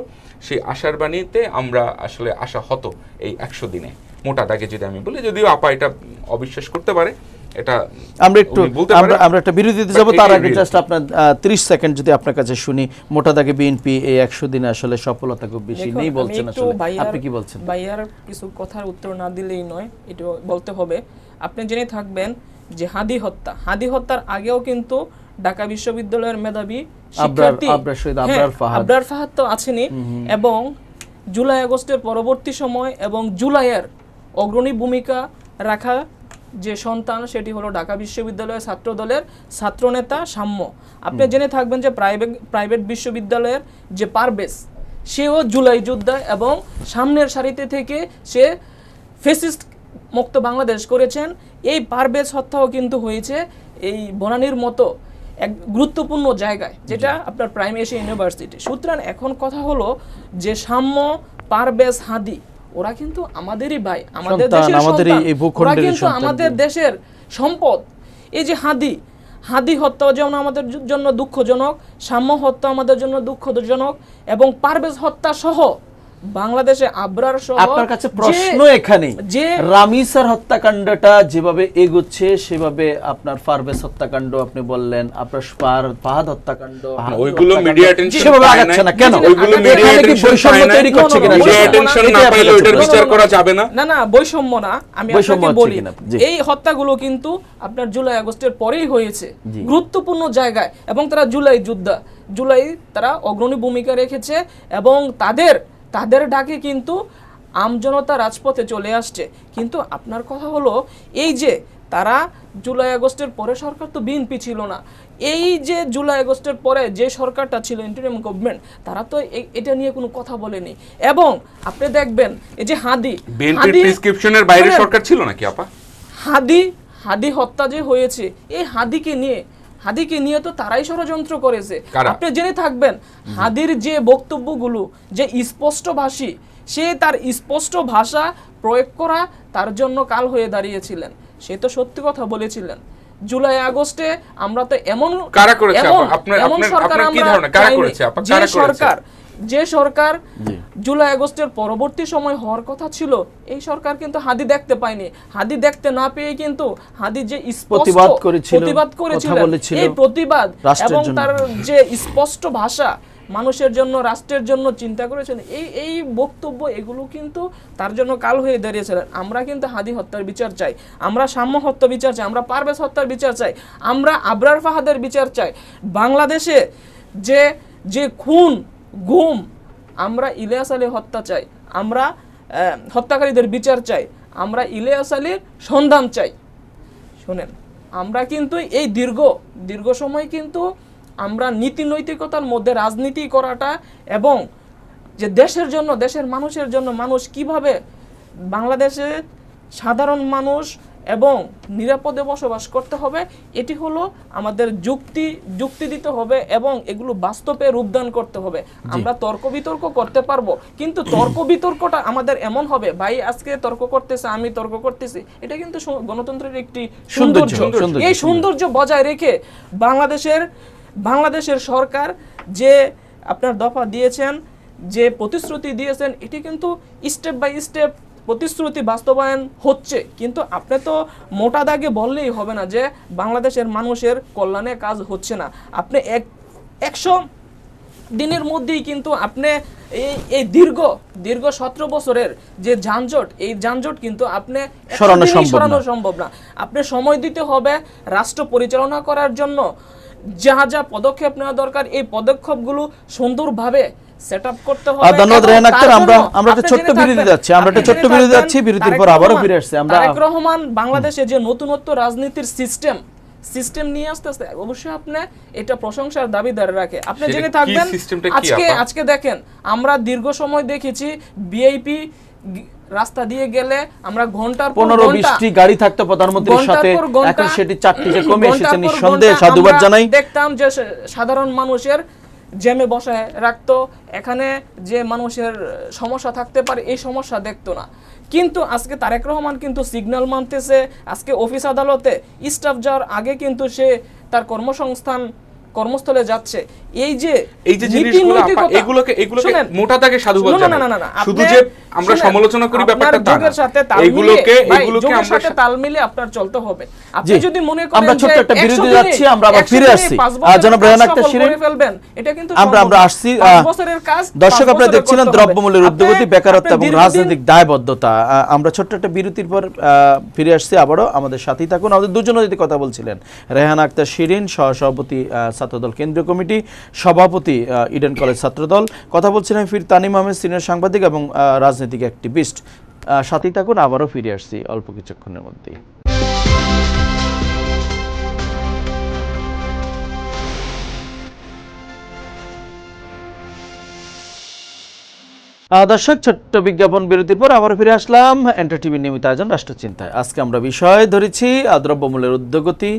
C: সেই আশার বাণীতে আমরা আসলে আশা হতো এই 100 দিনে, মোটা দাগে যদি আমি বলি, যদিও আপা এটা অবিশ্বাস করতে পারে, এটা
A: আমরা একটু
C: বলতে পারে।
A: আমরা একটা বিরতিতে যাব, তার আগে জাস্ট আপনার 30 সেকেন্ড যদি আপনার কাছে শুনি, মোটা দাগে বিএনপি এই 100 দিনে আসলে সফলতা খুব বেশি
B: দেখুন,
A: নেই বলছেন,
B: আমি একটু
A: আসলে আপনি কি বলছেন?
B: ভাইয়ার কিছু কথার উত্তর না দিলেই নয়, এটা বলতে হবে। আপনি জেনে থাকবেন যে হাদি হত্যার আগেও কিন্তু ঢাকা বিশ্ববিদ্যালয়ের মেধাবী শিক্ষার্থী আবরার ফাহাদ তো আছেনই, এবং জুলাই আগস্টের পরবর্তী সময় এবং জুলাইয়ের অগ্রণী ভূমিকা রাখা যে সন্তান, সেটি হলো ঢাকা বিশ্ববিদ্যালয়ের ছাত্র দলের ছাত্রনেতা সাম্য। আপনি জেনে থাকবেন যে প্রাইভেট বিশ্ববিদ্যালয়ের যে পারভেজ, সেও জুলাই যোদ্ধা এবং সামনের সারিতে থেকে সে ফ্যাসিস্ট মুক্ত বাংলাদেশ করেছেন। এই পারভেজ হত্যাও কিন্তু হয়েছে এই বনানীর মতো এক গুরুত্বপূর্ণ জায়গায়, যেটা আপনার প্রাইম এশিয়া ইউনিভার্সিটি। সুতরাং এখন কথা হলো যে সাম্য, পারভেজ, হাদি, ওরা কিন্তু আমাদেরই ভাই, আমাদের দেশের সন্তান, ওরা কিন্তু আমাদের দেশের সম্পদ। এই যে হাদি হত্যা যেমন আমাদের জন্য দুঃখজনক, সাম্য হত্যা আমাদের জন্য দুঃখজনক, এবং পারভেজ হত্যা সহ বাংলাদেশে আবরার সহ।
A: আপনার কাছে প্রশ্ন এখানে, যে রামিসার হত্যাকাণ্ডটা যেভাবে এগোচ্ছে, সেভাবে আপনার পারভেজ হত্যাকাণ্ড আপনি বললেন, আপনার ফাহাদ হত্যাকাণ্ড,
C: ওইগুলো মিডিয়া অ্যাটেনশন
A: সেভাবে আগাচ্ছে না কেন?
C: ওইগুলো মিডিয়া অ্যাটেনশন
A: বৈষম্য তৈরি করছে কিনা?
C: মিডিয়া অ্যাটেনশন না পাইলে ওইটার বিচার করা যাবে না।
B: না, বৈষম্য না, আমি আপনাকে বলি, এই হত্যাগুলো কিন্তু আপনার জুলাই আগস্টের পরেই হয়েছে গুরুত্বপূর্ণ জায়গায়, এবং তারা জুলাই যোদ্ধা, তারা অগ্রণী ভূমিকা রেখেছে, এবং তাদের ডাকে কিন্তু আমজনতা রাজপথে চলে আসছে। কিন্তু আপনার কথা হলো, এই যে তারা জুলাই আগস্টের পরে, সরকার তো বিএনপি ছিল না, এই যে জুলাই আগস্টের পরে যে সরকারটা ছিল ইন্টারিম গভর্নমেন্ট, তারা তো এটা নিয়ে কোনো কথা বলেনি। এবং আপনি দেখবেন এই যে
C: বিএনপির প্রেসক্রিপশনের বাইরে সরকার ছিল নাকি আপা?
B: হাদি হত্যা যে হয়েছে, এই হাদিকে নিয়ে তো তারাই ষড়যন্ত্র করেছে। আপনি জেনে থাকবেন হাদির যে বক্তব্যগুলো, যে স্পষ্টভাষী, সে তার স্পষ্ট ভাষা প্রয়োগ করা তার জন্য কাল হয়ে দাঁড়িয়েছিলেন। সে তো সত্যি কথা বলেছিলেন। জুলাই আগস্টে আমরা তো এমন যে সরকার জুলাই আগস্টের পরবর্তী সময় হওয়ার কথা ছিল, এই সরকার কিন্তু হাদি দেখতে পায়নি। হাদি দেখতে না পেয়ে কিন্তু হাদি যে প্রতিবাদ করেছিল, এই প্রতিবাদ এবং তার যে স্পষ্ট ভাষা, মানুষের জন্য, রাষ্ট্রের জন্য চিন্তা করেছেন, এই বক্তব্য, এগুলো কিন্তু তার জন্য কাল হয়ে দাঁড়িয়েছিলেন। আমরা কিন্তু হাদি হত্যার বিচার চাই, আমরা সাম্য হত্যা বিচার চাই, আমরা পারভেজ হত্যার বিচার চাই, আমরা আবরার ফাহাদের বিচার চাই। বাংলাদেশে যে খুন, গুম, আমরা ইলিয়াস আলী হত্যা চাই, আমরা হত্যাকারীদের বিচার চাই, আমরা ইলিয়াস আলীর সন্ধান চাই। শোনেন, আমরা কিন্তু এই দীর্ঘ সময় কিন্তু আমরা নীতি নৈতিকতার মধ্যে রাজনীতি করাটা, এবং যে দেশের জন্য, দেশের মানুষের জন্য, মানুষ কিভাবে বাংলাদেশে সাধারণ মানুষ এবং নিরাপদে বসবাস করতে হবে, এটি হলো আমাদের যুক্তি দিতে হবে, এবং এগুলো বাস্তবে রূপদান করতে হবে। আমরা তর্ক বিতর্ক করতে পারবো, কিন্তু তর্ক বিতর্কটা আমাদের এমন হবে, ভাই আজকে তর্ক করতেছে, আমি তর্ক করতেছি, এটা কিন্তু গণতন্ত্রের একটি সৌন্দর্য। এই সৌন্দর্য বজায় রেখে বাংলাদেশের সরকার যে আপনার দফা দিয়েছেন, যে প্রতিশ্রুতি দিয়েছেন, এটি কিন্তু স্টেপ বাই স্টেপ প্রতিশ্রুতি বাস্তবায়ন হচ্ছে। কিন্তু আপনি তো মোটা দাগে বললেই হবে না যে বাংলাদেশের মানুষের কল্যাণে কাজ হচ্ছে না। আপনি 100 দিনের মধ্যেই কিন্তু আপনি এই দীর্ঘ 17 বছরের যে যানজট, এই যানজট কিন্তু আপনি সরানো সম্ভব না। আপনি সময় দিতে হবে রাষ্ট্র পরিচালনা করার জন্য। যা পদক্ষেপ নেওয়া দরকার, এই পদক্ষেপগুলো সুন্দরভাবে সেটআপ করতে হবে।
A: ধন্যবাদ রেহান আক্তার। আমরা একটা ছোট্ট বিরতি যাচ্ছি, বিরতির পর আবারও ফিরে আসছি।
B: তারেক রহমান বাংলাদেশে যে নতুনত্ব রাজনীতির সিস্টেম নিয়ে আসতেছে, অবশ্যই আপনি এটা প্রশংসার দাবিদার রাখে। আপনি জেনে থাকবেন, আজকে দেখেন, আমরা দীর্ঘ সময় দেখেছি ভিআইপি রাস্তা দিয়ে গেলে আমরা ঘন্টার পর
A: 15-20টি গাড়ি থাকতো প্রধানমন্ত্রীর সাথে, এখন সেটি 4টিতে কমে এসেছে। নিঃসন্দেহে সাধুবাদ জানাই।
B: দেখতাম যে সাধারণ মানুষের জ্যামে বসায় রাখতো, এখানে যে মানুষের সমস্যা থাকতে পারে এই সমস্যা দেখতো না। কিন্তু আজকে তারেক রহমান কিন্তু সিগন্যাল মানতেছে, আজকে অফিস আদালতে স্টাফ যাওয়ার আগে কিন্তু সে তার কর্মস্থলে যাচ্ছে। এই যে
C: জিনিসগুলো এগুলোকে মোটা দাগে সাধুবাদ জানাই। শুধু যে আমরা সমালোচনা করি ব্যাপারটা তা না, এগুলোকে আমরা
B: তাল মিলে আপনার চলতে হবে। আপনি যদি মনে করেন
A: আমরা ছোট্ট একটা বিরতি যাচ্ছি, আমরা আবার ফিরে আসছি। জনাব রেহান আক্তার শিরিন ফেলবেন, এটা কিন্তু আমরা আসছি।
B: 5 বছরের কাজ।
A: দর্শক আপনারা দেখছিলেন দ্রব্যমূল্যের ঊর্ধ্বগতি, বেকারত্ব এবং রাজনৈতিক দায়বদ্ধতা। আমরা ছোট্ট একটা বিরতির পর ফিরে আসছি আবারও, আমাদের সাথেই থাকুন। আমাদের দুজন অতিথি কথা বলছিলেন, রেহান আক্তার শিরিন, সহসভাপতি ছাত্রদল কেন্দ্রীয় কমিটি, সভাপতি ইডেন কলেজ ছাত্রদল। কথা বলছিলেন ফির তানিম আহমেদ, সিনিয়র সাংবাদিক এবং রাজনৈতিক অ্যাক্টিভিস্ট। সাথেই থাকুন, আবারও ফিরে আসছি অল্প কিছুক্ষণের মধ্যেই। দর্শক, ছোট্ট বিজ্ঞাপন বিরতির পর আবার ফিরে আসলাম এন্টারটিভির নিয়মিত আয়োজন রাষ্ট্রচিন্তায়। আজকে আমরা বিষয় ধরেছি দ্রব্যমূল্যের ঊর্ধ্বগতি,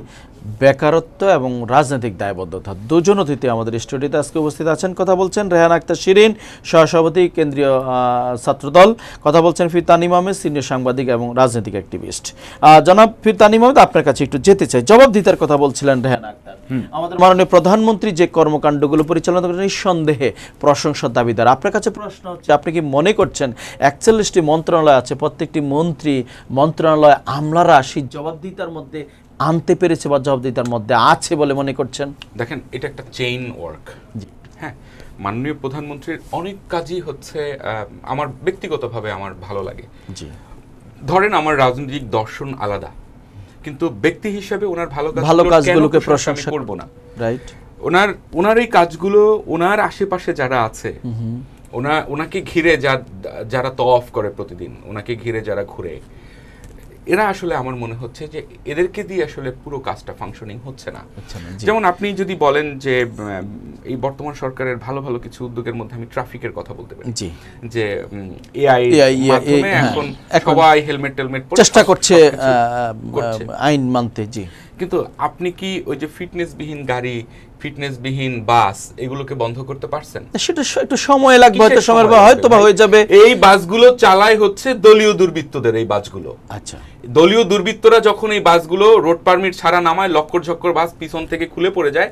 A: বেকারত্ব এবং রাজনৈতিক দায়বদ্ধতা। দুজন অতিথি আমাদের স্টুডিওতে আজকে উপস্থিত আছেন। কথা বলছেন রেহান আক্তার শিরিন, সহসভাপতি কেন্দ্রীয় ছাত্রদল। কথা বলছেন ফির তানিম আহমেদ, সিনিয়র সাংবাদিক এবং রাজনৈতিক অ্যাক্টিভিস্ট। জনাব ফির তানিম আহমেদ, আপনার কাছে একটু যেতে চাই। জবাবদিহিতার কথা বলছিলেন রেহান আক্তার। আমাদের মাননীয় প্রধানমন্ত্রী যে কর্মকাণ্ডগুলো পরিচালনা করেন নিঃসন্দেহে প্রশংসার দাবিদার। আপনার কাছে প্রশ্ন হচ্ছে, আপনি কি মনে করছেন 41টি মন্ত্রণালয় আছে, প্রত্যেকটি মন্ত্রী মন্ত্রণালয় আমলারা সেই জবাবদিহিতার মধ্যে আনতে পেরেছে বা জবাবদিহিতার মধ্যে আছে বলে মনে করছেন?
C: দেখেন, এটা একটা চেইন ওয়ার্ক। হ্যাঁ, মাননীয় প্রধানমন্ত্রীর অনেক কাজই হচ্ছে আমার ব্যক্তিগতভাবে আমার ভালো লাগে।
A: জি,
C: ধরেন আমার রাজনৈতিক দর্শন আলাদা, কিন্তু ব্যক্তি হিসেবে ওনার
A: ভালো কাজগুলোকে প্রশংসা
C: করব না।
A: রাইট।
C: ওনার এই কাজগুলো, ওনার আশেপাশে যারা আছে, ওনাকে ঘিরে যারা তওয়াফ করে প্রতিদিন, ওনাকে ঘিরে যারা ঘুরে, এরা আসলে আমার মনে হচ্ছে যে এদেরকে দিয়ে আসলে পুরো কাজটা ফাংশনিং হচ্ছে না। যেমন আপনি যদি বলেন যে এই বর্তমান সরকারের ভালো ভালো কিছু উদ্যোগের মধ্যে আমি ট্রাফিকের কথা বলতে পারি, যে এআই মাধ্যমে এখন সবাই হেলমেট পরে
A: চেষ্টা করছে আইন মানতে। জি,
C: কিন্তু আপনি কি ওই যে ফিটনেসবিহীন গাড়ি, ফিটনেসবিহীন বাস এগুলোকে বন্ধ করতে পারছেন?
A: সেটা একটু সময় লাগবে, হয়তো সময় হয়তো বা হয়ে যাবে।
C: এই বাসগুলো চালায় হচ্ছে দলীয় দুর্বৃত্তদের এই বাসগুলো।
A: আচ্ছা,
C: দলীয় দুর্বৃত্তরা যখন এই বাসগুলো রোড পারমিট ছাড়া নামায়, লক্কর ঝক্কর বাস পিছন থেকে খুলে পড়ে যায়,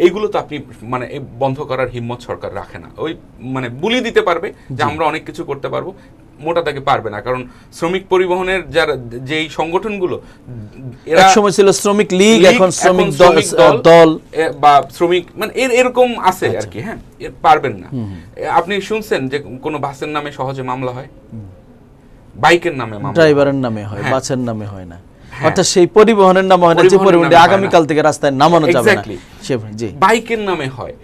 C: এইগুলো তো আপনি মানে বন্ধ করার হিম্মত সরকার রাখে না। ওই মানে বুলি দিতে পারবে যে আমরা অনেক কিছু করতে পারবো, মোটা দাগে পারবে না। কারণ শ্রমিক পরিবহনের যারা যেই সংগঠনগুলো,
A: এক সময় ছিল শ্রমিক লীগ, এখন শ্রমিক দল
C: বা শ্রমিক মানে এরকম আছে আর কি। হ্যাঁ, পারবেন না। আপনি শুনছেন যে কোনো বাসের নামে সহজে মামলা হয়? বাইকের নামে মামলা, ড্রাইভারের নামে হয়, বাসের নামে হয় না। অর্থাৎ সেই পরিবহনের নামে হয় না যে পরিবহনে আগামীকাল থেকে রাস্তায় নামানো যাবে না। জি, বাইকের নামে হয়।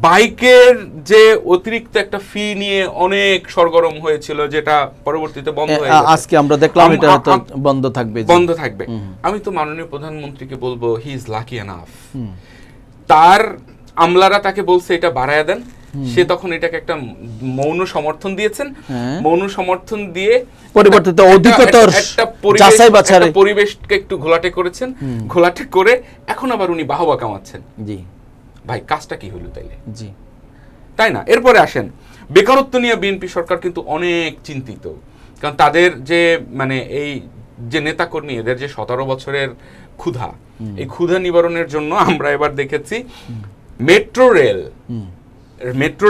C: বাইকের যে অতিরিক্ত একটা ফি নিয়ে অনেক সরগরম হয়েছিল, যেটা পরবর্তীতে বন্ধ হয়ে গেছে। আজকে আমরা দেখলাম এটা হয়তো বন্ধ থাকবে। আমি তো মাননীয় প্রধানমন্ত্রীকে বলবো, হি ইজ লাকি এনাফ। তার আমলারা তাকে বলছে এটা বাড়ায় দেন, সে তখন এটাকে একটা মৌন সমর্থন দিয়েছেন। মৌন সমর্থন দিয়ে পরিবর্তিত অধিকতর যাচাই বাছাই পরিবেশকে একটু ঘোলাটে করেছেন। ঘোলাটে করে এখন আবার উনি বাহবা কামাচ্ছেন। জি ভাই, কাজটা কি হলো তাইলে? জি, তাই না? এরপরে আসেন, বেকারত্ব নিয়ে বিএনপি সরকার কিন্তু অনেক চিন্তিত। কারণ তাদের যে মানে এই যে নেতাকর্মী, এদের যে 17 বছরের ক্ষুধা, এই ক্ষুধা নিবারণের জন্য আমরা এবার দেখেছি মেট্রো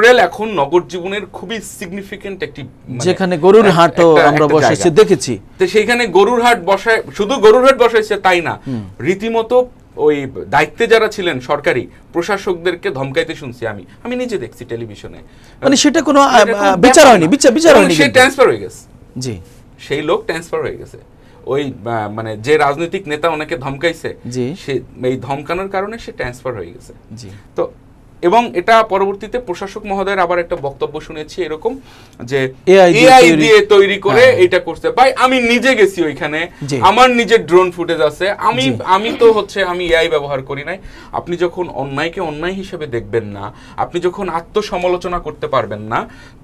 C: রেল এখন নগর জীবনের খুবই সিগনিফিকেন্ট একটি, যেখানে গরুর হাটও আমরা বসাইছি দেখেছি। তো সেইখানে গরুর হাট বসায়, শুধু গরুর হাট বসাইছে তাই না, রীতিমতো ওই দায়িত্বে যারা ছিলেন সরকারি প্রশাসকদেরকে ধমকাইতে শুনছি। আমি নিজে দেখছি টেলিভিশনে। মানে সেটা কোনো বিচার হয়নি, বিচার হয়নি, সে ট্রান্সফার হয়ে গেছে। জি, সেই লোক ট্রান্সফার হয়ে গেছে। ওই মানে যে রাজনৈতিক নেতা ওনাকে ধমকাইছে, সে এই ধমকানোর কারণে সে ট্রান্সফার হয়ে গেছে। জি, তো এবং এটা পরবর্তীতে প্রশাসক মহোদয়ের আবার একটা বক্তব্য শুনেছি এরকম যে এআই দিয়ে তৈরি করে এটা করতে। ভাই, আমি নিজে গেছি ওইখানে, আমার নিজের ড্রোন ফুটেজ আছে। আমি তো হচ্ছে আমি এআই ব্যবহার করি নাই। আপনি যখন অন্যায়কে অন্যায় হিসেবে দেখবেন না, আপনি যখন আত্মসমালোচনা করতে পারবেন না,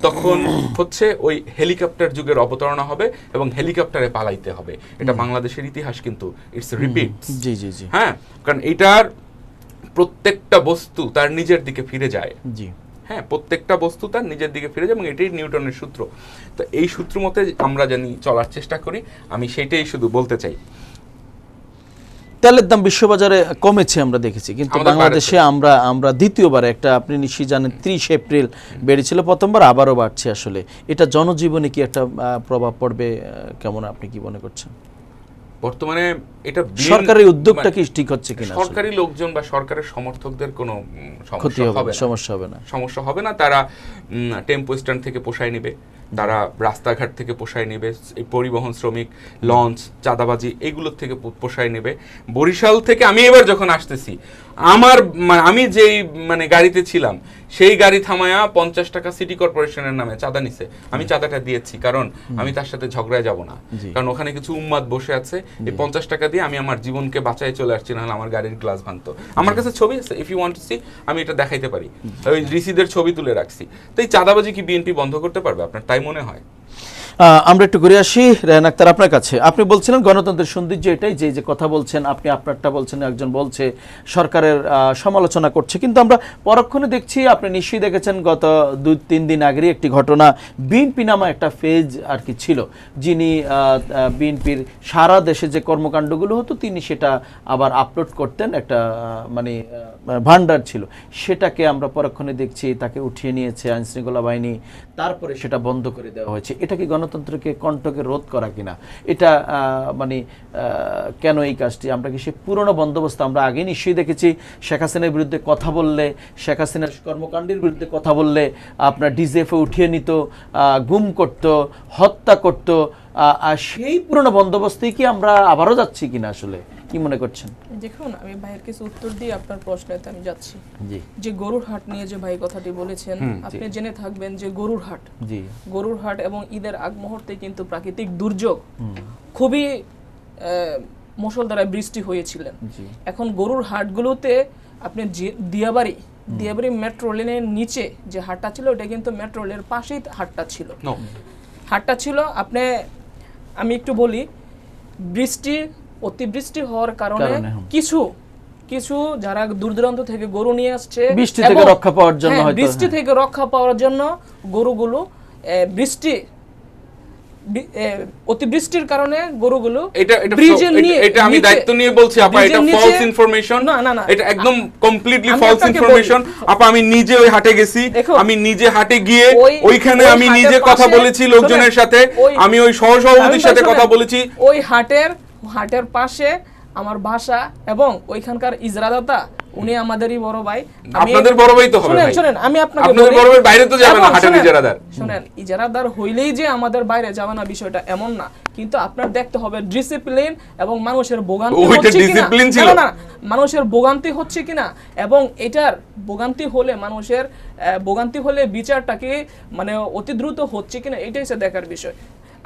C: তখন হচ্ছে ওই হেলিকপ্টার যুগের অবতারণা হবে এবং হেলিকপ্টারে পালাইতে হবে। এটা বাংলাদেশের ইতিহাস কিন্তু ইটস রিপিট। জি জি জি, হ্যাঁ, কারণ এটার প্রত্যেকটা বস্তু তার নিজের দিকে ফিরে যায়।
A: জি।
C: হ্যাঁ, প্রত্যেকটা বস্তু তার নিজের দিকে ফিরে যায় এবং এটাই নিউটনের সূত্র। তো এই সূত্র মতে আমরা জানি চলার চেষ্টা করি, আমি সেটাই শুধু বলতে চাই।
A: তেলের দাম বিশ্ববাজারে কমেছে আমরা দেখেছি, কিন্তু
C: আমাদের
A: বাংলাদেশে আমরা দ্বিতীয়বার একটা, আপনি নিশ্চয়ই জানেন 30 এপ্রিল বেড়েছিল প্রথমবার, আবারও বাড়ছে। আসলে এটা জনজীবনে কি একটা প্রভাব পড়বে কেমন, আপনি কি মনে করছেন?
C: বর্তমানে এটা
A: সরকারের উদ্যোগটা কি ঠিক হচ্ছে কিনা?
C: সরকারি লোকজন বা সরকারের সমর্থকদের কোনো
A: ক্ষতি হবে না, সমস্যা হবে না,
C: সমস্যা হবে না। তারা টেম্পো স্ট্যান্ড থেকে পোষায় নেবে, তারা রাস্তাঘাট থেকে পোষায় নেবে, এই পরিবহন শ্রমিক, লঞ্চ, চাঁদাবাজি এগুলোর থেকে পোষায় নেবে। বরিশাল থেকে আমি এবার যখন আসতেছি, আমি যেই গাড়িতে ছিলাম সেই গাড়ি থামায়া 50 টাকা সিটি কর্পোরেশনের নামে চাঁদা নিছে। আমি চাঁদাটা দিয়েছি, কারণ আমি তার সাথে ঝগড়ায় যাব না, কারণ ওখানে কিছু উম্মাদ বসে আছে। এই 50 টাকা দিয়ে আমি আমার জীবনকে বাঁচায় চলে আসছি, নাহলে আমার গাড়ির গ্লাস ভাঙতো। আমার কাছে ছবি আছে, if you want to see, আমি এটা দেখাইতে পারি, ওই রিসিদের ছবি তুলে রাখছি। তো এই চাঁদাবাজি কি বিএনপি বন্ধ করতে পারবে আপনার তাই মনে হয়?
A: আমরা একটু ঘুরে আসি রেহান আক্তার আপনার কাছে। আপনি বলছিলেন গণতন্ত্রের সৌন্দর্য এটাই, যে কথা বলছেন আপনি, আপনারটা বলছেন, একজন বলছে সরকারের সমালোচনা করছে, কিন্তু আমরা পরক্ষণে দেখছি, আপনি নিশ্চয়ই দেখেছেন গত 2-3 দিন আগেরই একটি ঘটনা, বিএনপি নামা একটা পেজ আর কি ছিল, যিনি বিএনপির সারা দেশে যে কর্মকাণ্ডগুলো হতো তিনি সেটা আবার আপলোড করতেন, একটা ভান্ডার ছিল, সেটাকে আমরা পরক্ষণে দেখছি তাকে উঠিয়ে নিয়েছে আইনশৃঙ্খলা বাহিনী, তারপরে সেটা বন্ধ করে দেওয়া হয়েছে। এটা কি গণতন্ত্রকে কণ্ঠকে রোধ করা কিনা? এটা কেন এই কাজটি? আমরা কি সে পুরনো বন্দোবস্ত আমরা আগে নিশ্চয়ই দেখেছি, শেখ হাসিনার বিরুদ্ধে কথা বললে, শেখ হাসিনার কর্মকাণ্ডের বিরুদ্ধে কথা বললে আপনার ডিজিএফে উঠিয়ে নিত, গুম করত, হত্যা করত, আর সেই পুরনো বন্দোবস্তেই কি আমরা আবারও যাচ্ছি কিনা, আসলে কি মনে করছেন?
B: দেখুন, আমি ভাইয়ের কিছু উত্তর দিয়ে আপনার প্রশ্নেতে আমি যাচ্ছি।
A: জি।
B: যে গরুর হাট নিয়ে যে ভাই কথাটি বলেছেন, আপনি জেনে থাকবেন যে গরুর হাট,
A: জি,
B: গরুর হাট এবং ঈদের আগ মুহূর্তে কিন্তু প্রাকৃতিক দুর্যোগ, খুবই মুষলধারায় বৃষ্টি হয়েছিলেন। এখন গরুর হাটগুলোতে আপনি দিয়াবাড়ি মেট্রো লেনের নিচে যে হাটটা ছিল, ওটা কিন্তু মেট্রো লেনের পাশেই হাটটা ছিল। আমি একটু বলি, অতিবৃষ্টি হওয়ার কারণে কিছু যারা দূর দূরান্ত থেকে গরু নিয়ে আসছে
A: বৃষ্টি থেকে রক্ষা পাওয়ার জন্য,
B: বৃষ্টি থেকে রক্ষা পাওয়ার জন্য গরুগুলো অতিবৃষ্টির কারণে গরুগুলো
C: এটা আমি দায়িত্ব নিয়ে বলছি আপা, এটা ফলস ইনফরমেশন, এটা একদম কমপ্লিটলি ফলস ইনফরমেশন আপা। আমি নিজে ওই হাটে গেছি, আমি নিজে হাটে গিয়ে ওইখানে আমি নিজে কথা বলেছি লোকজনের সাথে, আমি ওই সহসভাপতির সাথে কথা বলেছি।
B: ওই হাটের পাশে আমার বাসা এবং ওইখানকার ইজরাদাতা উনি আমাদেরই বড় ভাই।
C: আপনাদের বড় ভাই তো হবে ভাই।
B: শুনেন, আমি আপনাকে
C: আপনাদের বড় ভাই বাইরে তো যাবে না হাটের ইজরাদার।
B: শুনেন, ইজরাদার হইলেই যে আমাদের বাইরে যাবে না বিষয়টা এমন না, কিন্তু আপনার দেখতে হবে ডিসিপ্লিন এবং মানুষের ভোগান্তি হচ্ছে কিনা, না মানুষের ভোগান্তি হচ্ছে কিনা, এবং এটার ভোগান্তি হলে বিচারটাকে অতি দ্রুত হচ্ছে কিনা, এটাই হচ্ছে দেখার বিষয়।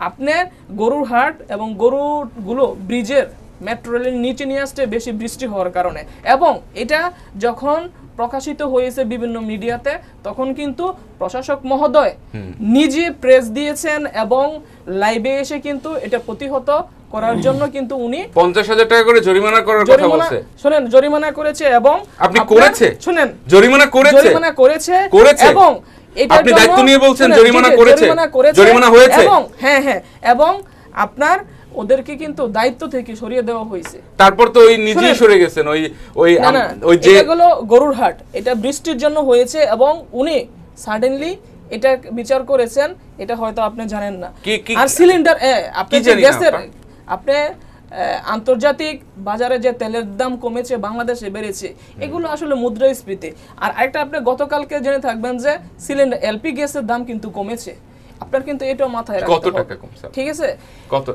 B: আপনার গরুর হাট এবং গরুগুলো ব্রিজের মেট্রো রেলের নিচে নিয়ে আসছে বেশি বৃষ্টি হওয়ার কারণে, এবং এটা যখন প্রকাশিত হয়েছে বিভিন্ন মিডিয়াতে, তখন কিন্তু প্রশাসক মহোদয় নিজে প্রেস দিয়েছেন এবং লাইভে এসে কিন্তু এটা প্রতিহত করার জন্য কিন্তু উনি
C: 50,000 টাকা করে জরিমানা করার কথা বলছে।
B: শুনেন, জরিমানা করেছে এবং
C: আপনি করেছে,
B: শুনেন,
C: জরিমানা করেছে এবং আপনি দায়িত্ব নিয়ে বলছেন জরিমানা হয়েছে এবং
B: হ্যাঁ এবং আপনার ওদেরকে কিন্তু দায়িত্ব থেকে সরিয়ে দেওয়া হয়েছে।
C: তারপর তো ওই নিজেই সরে গেছেন, ওই যে
B: এগুলো গরুর হাট, এটা বৃষ্টির জন্য হয়েছে এবং উনি সাডেনলি এটা বিচার করেছেন, এটা হয়তো আপনি জানেন না। আর সিলিন্ডার আপনি যে গ্যাসের আপনি আন্তর্জাতিক বাজারে যে তেলের দাম কমেছে, বাংলাদেশে বেড়েছে, এগুলো আসলে মুদ্রাস্ফীতি। আর আরেকটা আপনি গতকালকে জেনে থাকবেন যে সিলিন্ডার এলপি গ্যাসের দাম কিন্তু কমেছে। আপনার কিন্তু এটাও মাথায় রাখতে হবে।
C: কত টাকা কমছে?
B: ঠিক আছে,
C: কত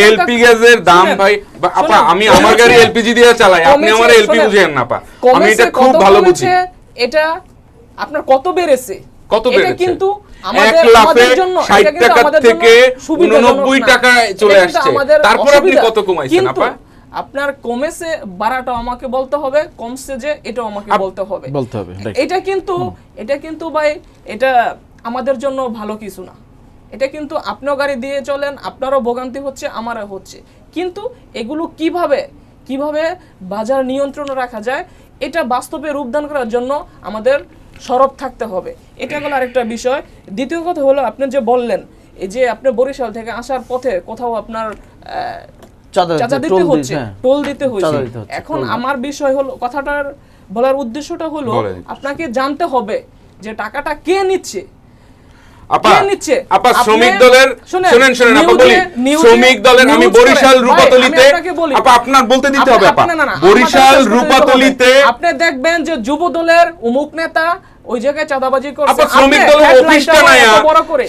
C: এলপি গ্যাসের দাম ভাই, আপা আমি আমার গাড়ি এলপিজি দিয়ে চালাই, আপনি আমার এলপি বুঝেন না আপা, আমি এটা খুব ভালো বুঝি।
B: এটা আপনার কত বেড়েছে?
C: এটা
B: কিন্তু
C: আমাদের জন্য 60 টাকা থেকে 89 টাকায় চলে আসছে। তারপর আপনি কত কমাইছেন আপা?
B: আপনার কমেছে বাড়াটা আমাকে বলতে হবে, কমছে যে এটাও আমাকে বলতে হবে। এটা কিন্তু ভাই, এটা আমাদের জন্য ভালো কিছু না। এটা কিন্তু আপনিও গাড়ি দিয়ে চলেন, আপনারও ভোগান্তি হচ্ছে, আমারও হচ্ছে। কিন্তু এগুলো কিভাবে বাজার নিয়ন্ত্রণে রাখা যায়, এটা বাস্তবে রূপদান করার জন্য আমাদের সরব থাকতে হবে। এটা হলো আরেকটা বিষয়। দ্বিতীয় কথা হলো আপনি যে বললেন এই যে আপনি বরিশাল থেকে আসার পথে কোথাও আপনার চাঁদা দিতে হচ্ছে, টোল দিতে হচ্ছে। এখন আমার বিষয় হলো, কথাটার বলার উদ্দেশ্যটা হলো আপনাকে জানতে হবে যে টাকাটা কে নিচ্ছে।
C: আপা শ্রমিক দলের শুনেন আপা বলি, শ্রমিক দলের আমি বরিশাল রূপাতলিতে আপা আপনার বলতে দিতে হবে আপা, বরিশাল রূপাতলিতে
B: আপনি দেখবেন যে যুব দলের অমুক নেতা ওই জায়গায় চাঁদাবাজি করছে।
C: আপা শ্রমিক দলের অফিসটা নাই,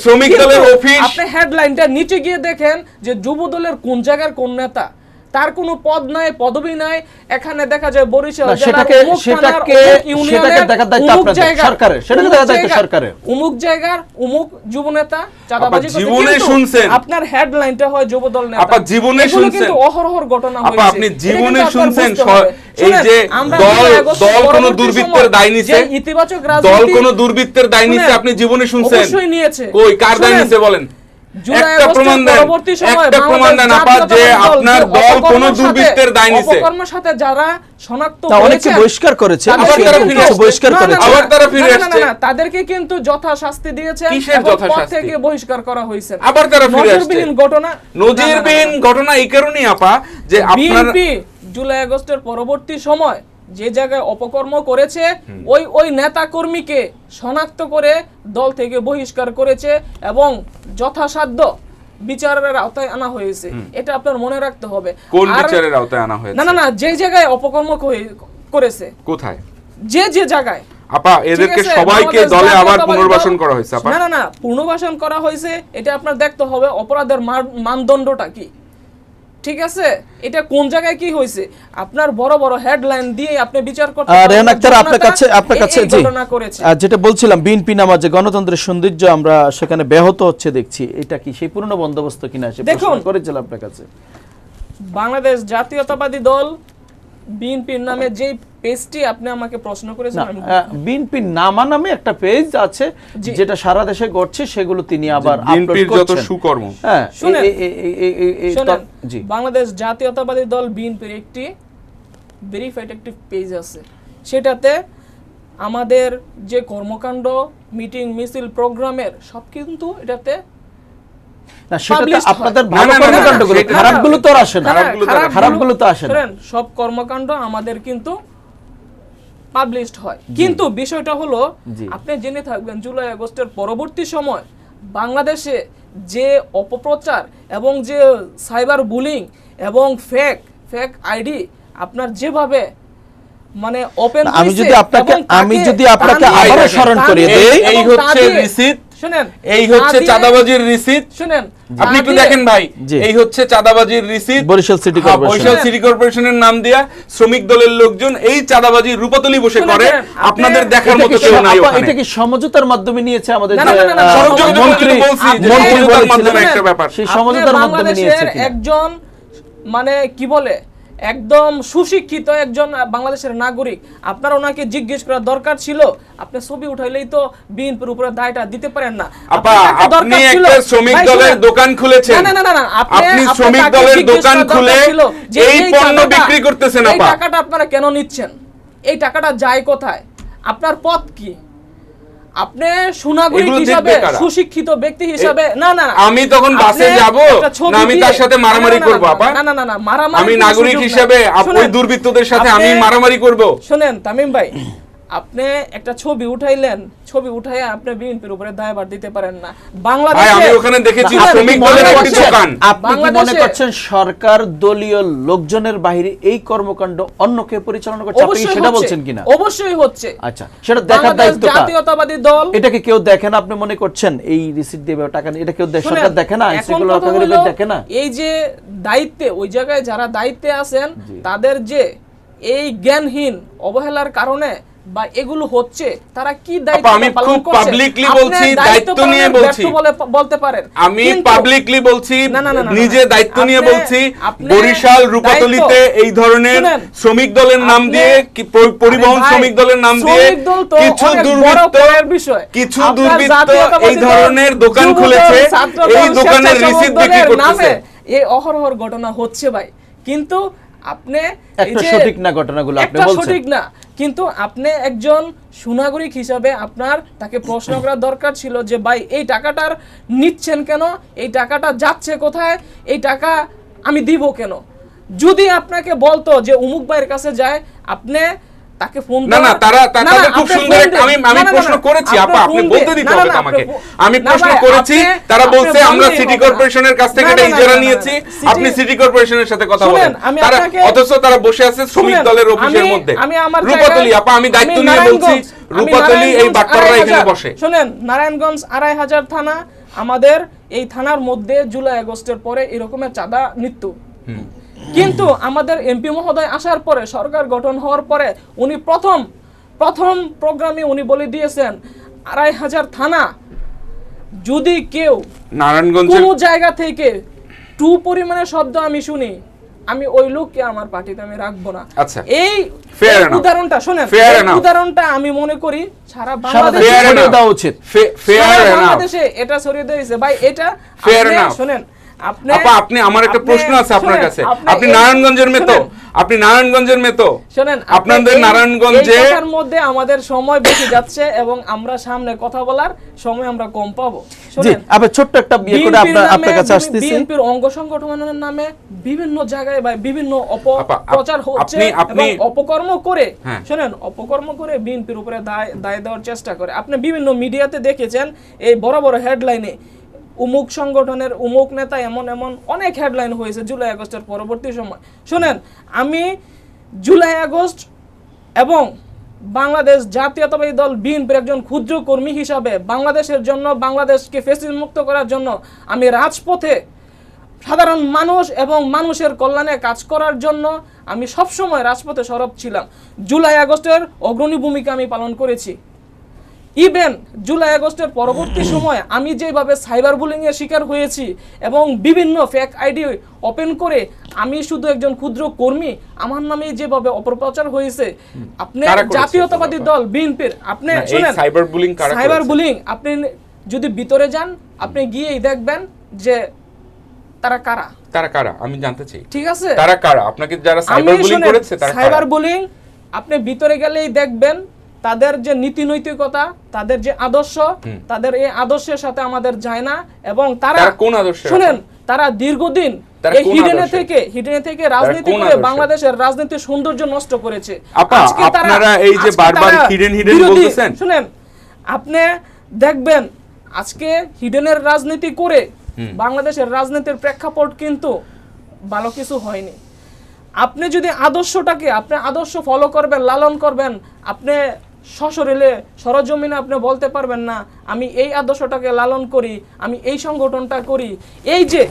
C: শ্রমিক দলের অফিস,
B: আপনি হেডলাইনটা নিচে গিয়ে দেখেন যে যুব দলের কোন জায়গার কোন নেতা, তার কোনো পদ নাই, পদবি নাই। এখানে দেখা যায় বরিশাল
A: সেটাকে দেখার দায়িত্ব আপনাদের সরকারের, সেটাকে দেখার দায়িত্ব সরকারের।
B: অমুক জায়গার অমুক যুব নেতা চাঁদাবাজি করছে,
C: জীবনে শুনছেন
B: আপনার হেডলাইনটা হয় যুব দল নেতা।
C: আপা জীবনে শুনছেন,
B: কিন্তু অহরহর ঘটনা হয়েছে।
C: আপা আপনি জীবনে শুনছেন এই যে দল কোন দুর্বৃত্তের দায় নিছে,
B: ইতিবাচক
C: দল
B: রাজনীতি
C: কোন দুর্বৃত্তের দায় নিছে আপনি জীবনে শুনছেন?
B: অবশ্যই নিয়েছে।
C: কই কার দায় নিছে বলেন? একটা প্রমাণ দেন, একটা প্রমাণ দেন আপা যে আপনার দল কোন দুর্বৃত্তের দায় নিছে।
B: অপকর্মের সাথে যারা শনাক্ত
A: অনেকে বহিষ্কার করেছে,
C: আবার তারা ফিরে
A: বহিষ্কার করেছে,
C: আবার তারা ফিরে আসছে।
B: না তাদেরকে কিন্তু যথা শাস্তি দিয়েছে,
C: কিসের যথা শাস্তি?
B: থেকে বহিষ্কার করা হয়েছে।
C: আবার তারা ফিরে আসছে।
B: নজিরবিহীন ঘটনা,
C: নজিরবিহীন ঘটনা এই কারণেই আপা যে আপনার
B: বিএনপি জুলাই আগস্টের পরবর্তী সময় যে জায়গায় অপকর্ম করেছে ওই নেতা কর্মীকে শনাক্ত করে দল থেকে বহিষ্কার করেছে এবং যথাসাধ্য বিচারের আওতায় আনা হয়েছে। এটা আপনার মনে রাখতে হবে।
C: কোন বিচারের আওতায় আনা হয়েছে?
B: না যে জায়গায় অপকর্ম করেছে,
C: কোথায়,
B: যে জায়গায়
C: আপা এদেরকে সবাইকে দলে আবার পুনর্বাসন করা হয়েছে আপা?
B: না পুনর্বাসন করা হয়েছে। এটা আপনার দেখতে হবে অপরাধের মানদণ্ডটা কি, ঠিক আছে? এটা কোন জায়গায় কি হয়েছে আপনার বড় বড় হেডলাইন দিয়ে আপনি বিচার করতে পারেন।
A: রেহান আক্তার আপনার কাছে জি যেটা বলছিলাম, বিএনপি নামাজ যে গণতন্ত্রের সৌন্দর্য আমরা সেখানে ব্যাহত হচ্ছে দেখছি, এটা কি সেই পুরনো বন্দোবস্ত কিনা সে প্রশ্ন করেছিলাম আপনার কাছে।
B: বাংলাদেশ জাতীয়তাবাদী দল বিএনপির নামে যে পেজটি আপনি আমাকে প্রশ্ন করেছেন,
A: বিএনপি নামে একটা পেজ আছে যেটা সারা দেশে ঘটছে, সেগুলো তিনি আবার আপলোড করছেন। যত
C: সুকর্ম,
A: হ্যাঁ
B: শুনেন বাংলাদেশ জাতীয়তাবাদী দল বিএনপির একটি ভেরিফাইড একটি পেজ আছে, সেটাতে আমাদের যে কর্মকাণ্ড, মিটিং, মিছিল, প্রোগ্রামের সব কিন্তু এটাতে
A: না, সেটা তো আপনাদের ভালো কর্মকাণ্ডগুলো, খারাপগুলো তো আসে না, খারাপগুলো তো আসে না।
B: সব কর্মকাণ্ড আমাদের কিন্তু পাবলিশড হয়। কিন্তু বিষয়টা হলো আপনি জেনে থাকবেন জুলাই আগস্টের পরবর্তী সময় বাংলাদেশে যে অপপ্রচার এবং যে সাইবার বুলিং এবং ফেক আইডি আপনার যেভাবে মানে ওপেন,
A: আমি যদি আপনাকে আবারো স্মরণ করিয়ে দেই,
C: এই হচ্ছে রিসিট, শুনেন এই হচ্ছে চাঁদাবাজির রিসিট, শুনেন আপনি একটু দেখেন ভাই, এই হচ্ছে চাঁদাবাজির রিসিট
A: বরিশাল সিটি
C: কর্পোরেশনের নাম দিয়া শ্রমিক দলের লোকজন এই চাঁদাবাজি রূপাতলি বসে করে, আপনাদের দেখার মতো কেউ নাই ওখানে।
A: এটা কি সমঝোতার মাধ্যমে নিয়েছে আমাদের
C: সমঝোতার মাধ্যমে একটা ব্যাপার,
A: সেই সমঝোতার মাধ্যমে নিয়েছে
B: একজন মানে কি বলে একদম সুশিক্ষিত একজন বাংলাদেশের নাগরিক, আপনার ওনাকে জিজ্ঞেস করার দরকার ছিল। আপনি ছবি উঠাইলেই তো বিএনপির উপরে দায়টা দিতে পারেন না।
C: আপা আপনি একটা শ্রমিক দলের দোকান খুলেছেন, না আপনি শ্রমিক দলের দোকান খুলে এই পণ্য বিক্রি করতেছেন। আপা
B: এই টাকাটা আপনারা কেন নিচ্ছেন? এই টাকাটা যায় কোথায়? আপনার পথ কি? আপনি সুনাগরিক হিসাবে, সুশিক্ষিত ব্যক্তি হিসাবে, না
C: আমি তখন বাসে যাব না আমি তার সাথে মারামারি করব? আপা
B: না মারামারি,
C: আমি নাগরিক হিসাবে ওই দুর্বৃত্তদের সাথে আমি মারামারি করব?
B: শুনেন তামিম ভাই, আপনি একটা ছবি উঠাইলেন, ছবি উঠাইয়া আপনি বিএনপির উপরে দায়ভার দিতে পারেন না। বাংলাদেশে
C: আমি ওখানে দেখেছি শ্রমিক দলের একটি দোকান।
A: আপনি কি মনে করছেন সরকার দলীয় লোকজনের বাইরে এই কর্মকাণ্ড অন্য কেউ পরিচালনা করছে? আপনি সেটা বলছেন কিনা?
B: অবশ্যই হচ্ছে।
A: আচ্ছা, সেটা দেখার দায়িত্ব কার?
B: জাতীয়তাবাদী দল
A: এটাকে কেউ দেখেন আপনি মনে করছেন? এই রিসিট দেবে টাকা, এটা কেউ সরকার দেখে না? আইনশৃঙ্খলা রক্ষাকারী দেখে না?
B: এই যে দায়িত্বে, ওই জায়গায় যারা দায়িত্বে আছেন তাদের যে এই জ্ঞানহীন অবহেলার কারণে বা এগুলো হচ্ছে, তারা কি দায়িত্ব পালন করছে?
C: পাবলিকলি বলছি, দায়িত্ব নিয়ে বলছি,
B: বলতে পারেন।
C: আমি পাবলিকলি বলছি, নিজে দায়িত্ব নিয়ে বলছি, বরিশাল রূপাতলিতে এই ধরনের শ্রমিক দলের নাম দিয়ে, পরিবহন শ্রমিক দলের নাম দিয়ে কিছু দুর্বৃত্ত এই ধরনের দোকান খুলেছে, এই দোকানের রিসিট বিক্রি করতেছে।
B: এই অহরহর ঘটনা হচ্ছে ভাই। কিন্তু আপনি এই
A: একটা
B: যে
A: সঠিক না ঘটনাগুলো আপনি
B: একটা
A: বলছেন।
B: সঠিক না, কিন্তু আপনি একজন সুনাগরিক হিসাবে আপনার তাকে প্রশ্ন করার দরকার ছিল যে ভাই এই টাকাটার নিচ্ছেন কেন, এই টাকাটা যাচ্ছে কোথায়, এই টাকা আমি দিব কেন। যদি আপনাকে বলতো যে অমুক ভাইয়ের কাছে যায়, আপনি তাকে ফোন
C: না না তারা তাদের খুব সুন্দর আমি প্রশ্ন করেছি আপা, আপনি বলতে দিতে হবে আমাকে। আমি প্রশ্ন করেছি, তারা বলছে আমরা সিটি কর্পোরেশনের কাছ থেকে এটা ইজারা নিয়েছি, আপনি সিটি কর্পোরেশনের সাথে কথা বলেন। তারা অথচ তারা বসে আছে শ্রমিক দলের অফিসের মধ্যে। রূপাতলী আপা, আমি দায়িত্ব নিয়ে বলছি, রূপাতলী এই বাটপাড়ারা এখানে বসে।
B: শুনেন, নারায়ণগঞ্জ 2500 থানা, আমাদের এই থানার মধ্যে জুলাই আগস্টের পরে এরকমের চাঁদা নিত্য। কিন্তু আমাদের এমপি মহোদয় আসার পরে, সরকার গঠন হওয়ার পরে উনি প্রথম প্রোগ্রামে উনি বলে দিয়েছেন 2500 থানা যদি কেউ
C: নারায়ণগঞ্জের
B: কোনো জায়গা থেকে টু পরিমাণের শব্দ আমি শুনি, আমি ওই লোককে আমার পার্টিতে আমি রাখবো না।
C: আচ্ছা,
B: এই
C: fair enough,
B: উদাহরণটা শুনেন,
C: fair
B: এই
C: enough,
B: উদাহরণটা আমি মনে করি সারা
A: সারা
B: বাংলাদেশে
A: দেশে
C: fair
A: ছড়িয়ে
C: enough,
A: দেওয়া উচিত।
C: fair
B: সারা
C: enough,
B: বাংলাদেশে এটা ছড়িয়ে দিয়েছে ভাই। এটা
C: Fair
B: আপনি
C: enough.
B: শুনেন, আপনি
C: আপা আপনি আমার একটা প্রশ্ন আছে আপনার
B: শুনেন,
C: কাছে। আপনি
B: এই-
C: নারায়ণগঞ্জের মেতো,
B: শুনেন,
C: আপনি নারায়ণগঞ্জের মেতো,
B: শুনেন
C: আপনাদের
B: এই-
C: নারায়ণগঞ্জে
B: এই কথার মধ্যে আমাদের সময় বেশি যাচ্ছে এবং আমরা সামনে কথা বলার সময় আমরা কম পাবো।
A: জি,
B: শুনেন,
A: আবার ছোট্ট একটা বিয়ে করে আপনার কাছে আসতেছি।
B: বিএনপির অঙ্গ সংগঠনের নামে বিভিন্ন জায়গায় বা বিভিন্ন
C: আপা,
B: অপপ্রচার হচ্ছে
C: আপনি
B: এবং অপকর্ম করে,
C: হ্যাঁ।
B: শুনেন, অপকর্ম করে বিএনপির উপরে দায় দেওয়ার চেষ্টা করে। আপনি বিভিন্ন মিডিয়াতে দেখেছেন এই বড় বড় হেডলাইনে উমুক সংগঠনের উমুক নেতা এমন এমন অনেক হেডলাইন হয়েছে জুলাই আগস্টের পরবর্তী সময়। শুনেন, আমি জুলাই আগস্ট এবং বাংলাদেশ জাতীয়তাবাদী দল বিএনপির একজন ক্ষুদ্র কর্মী হিসাবে বাংলাদেশের জন্য, বাংলাদেশকে ফ্যাসিস্ট মুক্ত করার জন্য আমি রাজপথে সাধারণ মানুষ এবং মানুষের কল্যাণে কাজ করার জন্য আমি সবসময় রাজপথে সরব ছিলাম। জুলাই আগস্টের অগ্রণী ভূমিকা আমি পালন করেছি। ইভেন জুলাই আগস্টের পরবর্তী সময় আমি যেভাবে সাইবার বুলিং এর শিকার হয়েছি এবং বিভিন্ন ফেক আইডি ওপেন করে আমি শুধু একজন ক্ষুদ্র কর্মী, আমার নামে যেভাবে অপপ্রচার হয়েছে, আপনি
C: কারা করেছে?
B: জাতীয়তাবাদী দল বিএনপির, আপনি
C: না, এই
B: শুনেন,
C: সাইবার বুলিং কারা
B: সাইবার
C: করেছে?
B: বুলিং আপনি যদি ভিতরে যান, আপনি গিয়েই দেখবেন যে তারা কারা।
C: তারা কারা আমি জানতে চাই।
B: ঠিক আছে,
C: তারা কারা? আপনাকে যারা সাইবার বুলিং করেছে তারা
B: সাইবার
C: কারা?
B: বুলিং আপনি ভিতরে গেলেই দেখবেন তাদের যে নীতি নৈতিকতা, তাদের যে আদর্শ, তাদের এই আদর্শের সাথে আমাদের যায় না। এবং তারা
C: তারা কোন আদর্শে
B: শুনেন, তারা দীর্ঘদিন
C: তারা
B: এই
C: কোন
B: হিডেনে
C: আদর্শে?
B: থেকে রাজনীতি
C: কোন
B: করে
C: আদর্শে?
B: বাংলাদেশের রাজনীতির সৌন্দর্য নষ্ট করেছে।
C: আপা,
B: আজকে
C: আপনারা এই যে
B: আজকে
C: বারবার
B: তারা
C: হিডেন
B: বিরোধী।
C: বলতেছেন,
B: শুনেন, আপনি দেখবেন আজকে হিডেনের রাজনীতি করে বাংলাদেশের রাজনীতির প্রেক্ষাপট কিন্তু ভালো কিছু হয়নি। আপনি যদি আদর্শটাকে, আপনি আদর্শ ফলো করবেন, লালন করবেন, আপনি সশরীরে সরজমিনে আপনি বলতে পারবেন না আমি এই আদর্শটাকে লালন করি, আমি এই সংগঠনটা করি। এই যে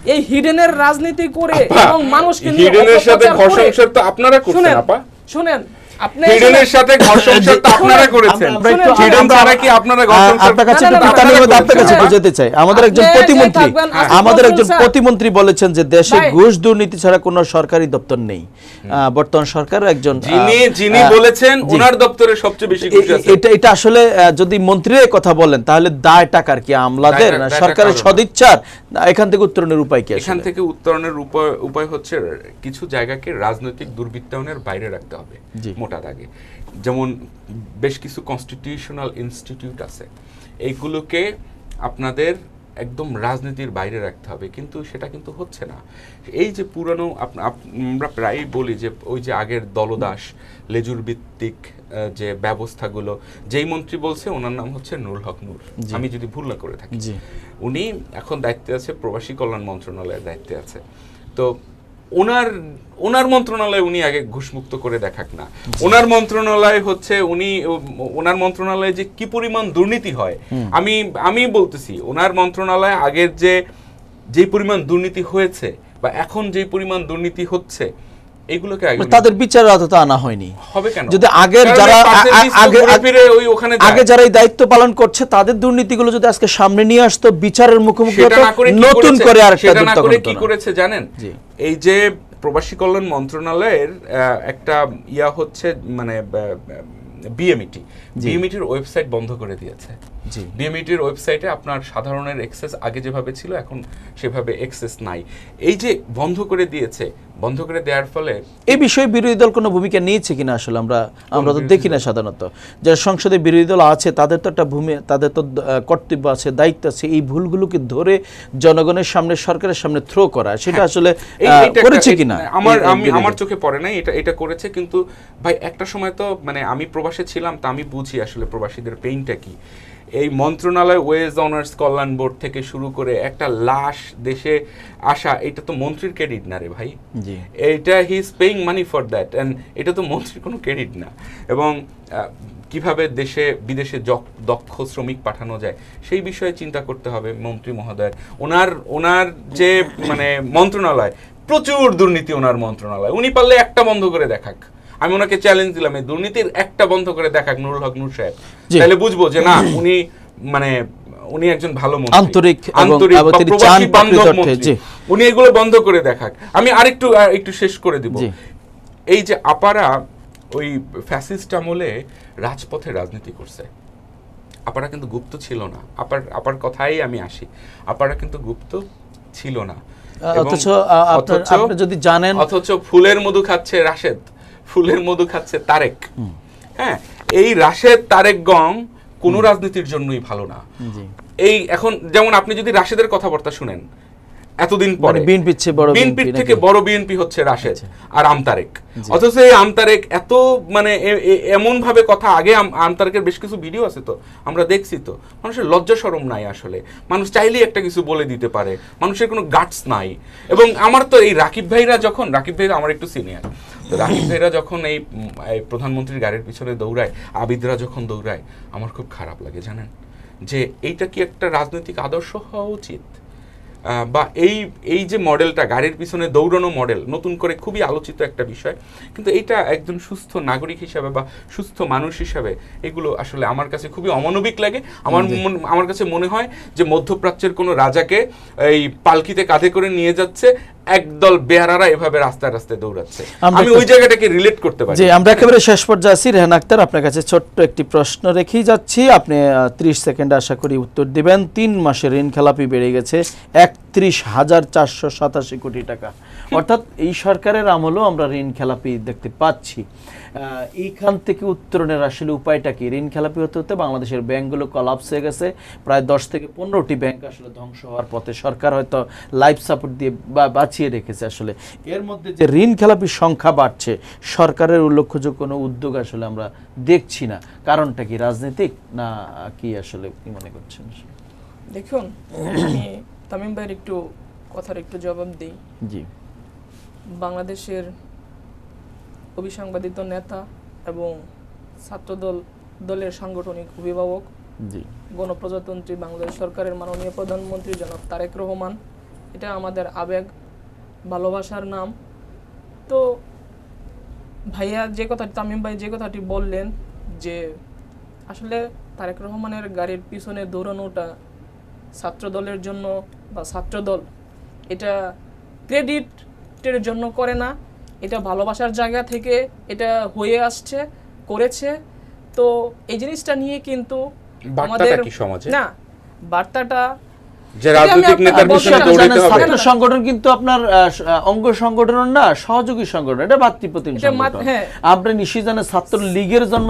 B: এই হিডেনের রাজনীতি করে এবং মানুষকে নিয়ে
C: হিডেনের সাথে
B: অপপ্রচার
C: ঘর
B: করে-
C: সংসার তো আপনারা করছেন
B: শুনেন,
C: আপা।
B: শুনেন, আপনি
C: হিডেনের সাথে ঘর সংসার তো আপনারা করেছেন।
A: আমরা একটু
C: হিডেন ছাড়া কি আপনারা ঘর সংসার?
A: আপনার কাছে
B: না,
A: একটু
B: না, না,
A: তালিবাবাদ
C: আপনারা
A: আপনার কাছে
B: করেছেন।
A: বোঝাতে চাই। আমাদের একজন
B: আপনি যে
A: প্রতিমন্ত্রী,
B: থাকবেন,
A: আমাদের
B: আজকে
A: একজন
B: স্যার।
A: প্রতিমন্ত্রী বলেছেন যে দেশে
B: ভাই।
A: ঘুষ দুর্নীতি ছাড়া কোনো সরকারি দপ্তর নেই। বর্তমান সরকারের একজন
C: যিনি বলেছেন ওনার দপ্তরে সবচেয়ে বেশি ঘুষ আছে।
A: এটা আসলে যদি মন্ত্রী কথা বলেন তাহলে দায় টাকার কি আমলাদের না
C: দায়
A: সরকারের
C: টাকার।
A: সদিচ্ছার? এখান থেকে উত্তরণের উপায় কি
C: এখান
A: আসলে?
C: থেকে উত্তরণের উপায় হচ্ছে কিছু জায়গাকে রাজনৈতিক দুর্বৃত্তায়নের বাইরে রাখতে হবে
A: জি।
C: মোটা দাগে। যেমন বেশ কিছু কনস্টিটিউশনাল ইনস্টিটিউট আছে, এইগুলোকে আপনাদের একদম রাজনীতির বাইরে রাখতে হবে, কিন্তু সেটা কিন্তু হচ্ছে না। এই যে পুরানো আমরা প্রায়ই বলি যে ওই যে আগের দলদাস লেজুর ভিত্তিক যে ব্যবস্থাগুলো, যেই মন্ত্রী বলছে ওনার নাম হচ্ছে নুরুল হক নূর, আমি যদি ভুল না করে থাকি।
A: জি।
C: উনি এখন দায়িত্বে আছে, প্রবাসী কল্যাণ মন্ত্রণালয়ের দায়িত্বে আছে। তো ওনার মন্ত্রণালয় উনি আগে ঘুষমুক্ত করে দেখাক না। ওনার মন্ত্রণালয় হচ্ছে ওনার মন্ত্রণালয়ে যে কি পরিমাণ দুর্নীতি হয়, আমি বলতেছি ওনার মন্ত্রণালয় আগের যে পরিমাণ দুর্নীতি হয়েছে বা এখন যে পরিমাণ দুর্নীতি হচ্ছে, এগুলোকে আগে
A: তাদের বিচার আদতে আনা হয়নি।
C: হবে কেন?
A: যদি আগের
C: কারণ
A: যারা
C: এই পার্সেন্টেজ তো
A: আগে
C: ঘুরে ফিরে ওই ওখানে যায়।
A: আগে যারা এই দায়িত্ব পালন করছে তাদের দুর্নীতিগুলো যদি আজকে সামনে নিয়ে আসতো, বিচারের মুখোমুখি
C: সেটা
A: হতো,
C: না করে কি
A: নতুন
C: করেছে?
A: করে আরেকটা
C: সেটা না
A: দুর্নীতি
C: করে
A: হতো
C: কি
A: না।
C: করেছে জানেন?
A: জি।
C: এই যে প্রবাসী কল্যাণ মন্ত্রণালয়ের একটা হচ্ছে মানে বিএমইটির ওয়েবসাইট বন্ধ করে দিয়েছে।
A: জি।
C: বিএমইটির ওয়েবসাইটে আপনার সাধারণের অ্যাক্সেস আগে যেভাবে ছিল এখন সেভাবে অ্যাক্সেস নাই। এই যে বন্ধ করে দিয়েছে, বন্ধ করে দেওয়ার ফলে
A: এই বিষয়ে বিরোধী দল কোনো ভূমিকা নিয়েছে কিনা আসলে আমরা তো দেখি না সাধারণত। যারা সংসদে বিরোধী দল আছে তাদের তো একটা তাদের তো কর্তব্য আছে, দায়িত্ব আছে এই ভুলগুলোকে ধরে জনগণের সামনে, সরকারের সামনে থ্রো করা, সেটা আসলে করেছে কিনা
C: আমার চোখে পড়ে নাই। এটা করেছে, কিন্তু ভাই একটা সময় তো মানে আমি প্রবাসে ছিলাম, তা আমি বুঝি আসলে প্রবাসীদের পেইনটা কি। এই মন্ত্রণালয়, ওয়েজ অনার্স কল্যাণ বোর্ড থেকে শুরু করে একটা লাশ দেশে আসা, এটা তো মন্ত্রীর ক্রেডিট না রে ভাই।
A: জি।
C: এটা he is paying money for that, and এটা তো মন্ত্রীর কোনো ক্রেডিট না। এবং কিভাবে দেশে বিদেশে দক্ষ শ্রমিক পাঠানো যায় সেই বিষয়ে চিন্তা করতে হবে মন্ত্রী মহোদয়ের। ওনার যে মানে মন্ত্রণালয়, প্রচুর দুর্নীতি ওনার মন্ত্রণালয়। উনি পারলে একটা বন্ধ করে দেখাক। আমি ওনাকে চ্যালেঞ্জ দিলাম, এই দুর্নীতির একটা বন্ধ করে দেখাক নুরুল হক নূর সাহেব, তাহলে বুঝবো যে না উনি একজন ভালো মন্ত্রী,
A: আন্তরিক
C: প্রবাসী বান্ধব মন্ত্রী। উনি এগুলো বন্ধ করে দেখাক। আমি আরেকটু শেষ করে দিব। এই যে আপারা ওই ফ্যাসিস্ট আমলে রাজপথে রাজনীতি করছে, আপারা কিন্তু গুপ্ত ছিল না। আপার কথাই আমি আসি, আপারা কিন্তু গুপ্ত ছিল না।
A: আপনি যদি জানেন,
C: অথচ ফুলের মধু খাচ্ছে রাশেদ, ফুলের মধু খাচ্ছে তারেক। হ্যাঁ, এই রাশেদ তারেক গং কোন রাজনীতির জন্যই ভালো না। এই এখন যেমন আপনি যদি রাশেদের কথাবার্তা শুনেন, এতদিন পরে বিএনপির থেকে বড় বিএনপি হচ্ছে রাশেদ আর আমতারেক। অথচ এই আমতারেক এত মানে এমন ভাবে কথা, আগে আমতারেকের বেশ কিছু ভিডিও আছে তো আমরা দেখছি, তো মানুষের লজ্জা শরম নাই আসলে। মানুষ চাইলেই একটা কিছু বলে দিতে পারে, মানুষের কোনো গাটস নাই। এবং আমার তো এই রাকিব ভাইরা আমার একটু সিনিয়র, তো রাকিব ভাইরা যখন এই প্রধানমন্ত্রীর গাড়ির পিছনে দৌড়ায়, আবিদরা যখন দৌড়ায়, আমার খুব খারাপ লাগে জানেন, যে এইটা কি একটা রাজনৈতিক আদর্শ হওয়া উচিত? বা এই যে মডেলটা, গাড়ির পিছনে দৌড়ানো মডেল, নতুন করে খুবই আলোচিত একটা বিষয়, কিন্তু এটা একজন সুস্থ নাগরিক হিসাবে বা সুস্থ মানুষ হিসাবে এগুলো আসলে আমার কাছে খুবই অমানবিক লাগে। আমার কাছে মনে হয় যে মধ্যপ্রাচ্যের কোনো রাজাকে এই পালকিতে কাঁধে করে নিয়ে যাচ্ছে একদল বেহারারা, এভাবে রাস্তায় রাস্তায় দৌড়াচ্ছে। আমি ওই জায়গাটাকে রিলেট করতে পারি।
A: জি, আমরা একেবারে শেষ পর্যায়ে আছি। রেহান আক্তার, আপনার কাছে ছোট্ট একটি প্রশ্ন রেখেই যাচ্ছি, আপনি 30 সেকেন্ডে আশা করি উত্তর দিবেন। 3 মাসে ঋণ খেলাপি বেড়ে গেছে 31,487 কোটি টাকা। অর্থাৎ এই সরকারের আমলেও আমরা ঋণ খেলাপি দেখতে পাচ্ছি। এইখান থেকে উত্তরণের আসলে উপায়টা কি? ঋণ খেলাপি হতে হতে বাংলাদেশের ব্যাংকগুলো কলাপস হয়ে গেছে, প্রায় 10 থেকে 15টি ব্যাংক আসলে ধ্বংস হওয়ার পথে। সরকার হয়তো লাইফ সাপোর্ট দিয়ে বাঁচিয়ে রেখেছে। আসলে এর মধ্যে যে ঋণ খেলাপির সংখ্যা বাড়ছে, সরকারের উল্লেখযোগ্য কোনো উদ্যোগ আসলে আমরা দেখছি না। কারণটা কি, রাজনৈতিক না কি আসলে কি মনে করছেন?
B: দেখুন, আমি তামিম ভাইয়ের কথার একটু জবাব দিই।
A: জি।
B: বাংলাদেশের অবিসাংবাদিত নেতা এবং দলের সাংগঠনিক অভিভাবক, গণপ্রজাতন্ত্রী বাংলাদেশ সরকারের মাননীয় প্রধানমন্ত্রী জনাব তারেক রহমান, এটা আমাদের আবেগ, ভালোবাসার নাম। তো ভাইয়া তামিম ভাই যে কথাটি বললেন, যে আসলে তারেক রহমানের গাড়ির পিছনে দৌড়ানোটা ছাত্র দলের জন্য বা ছাত্রদল এটা ক্রেডিটের জন্য করে না, এটা ভালোবাসার জায়গা থেকে এটা হয়ে আসছে, করেছে। তো এই জিনিসটা নিয়ে কিন্তু আমাদের না বার্তাটা
C: যে রাজনৈতিক নেতার পিছনে দৌড়াতে হবে।
A: ছাত্র সংগঠন কিন্তু আপনার অঙ্গ সংগঠন না, সহযোগী সংগঠন, এটা ভাতৃপ্রতিম সংগঠন। আপনি নিশ্চয়ই জানেন ছাত্র লীগের জন্ম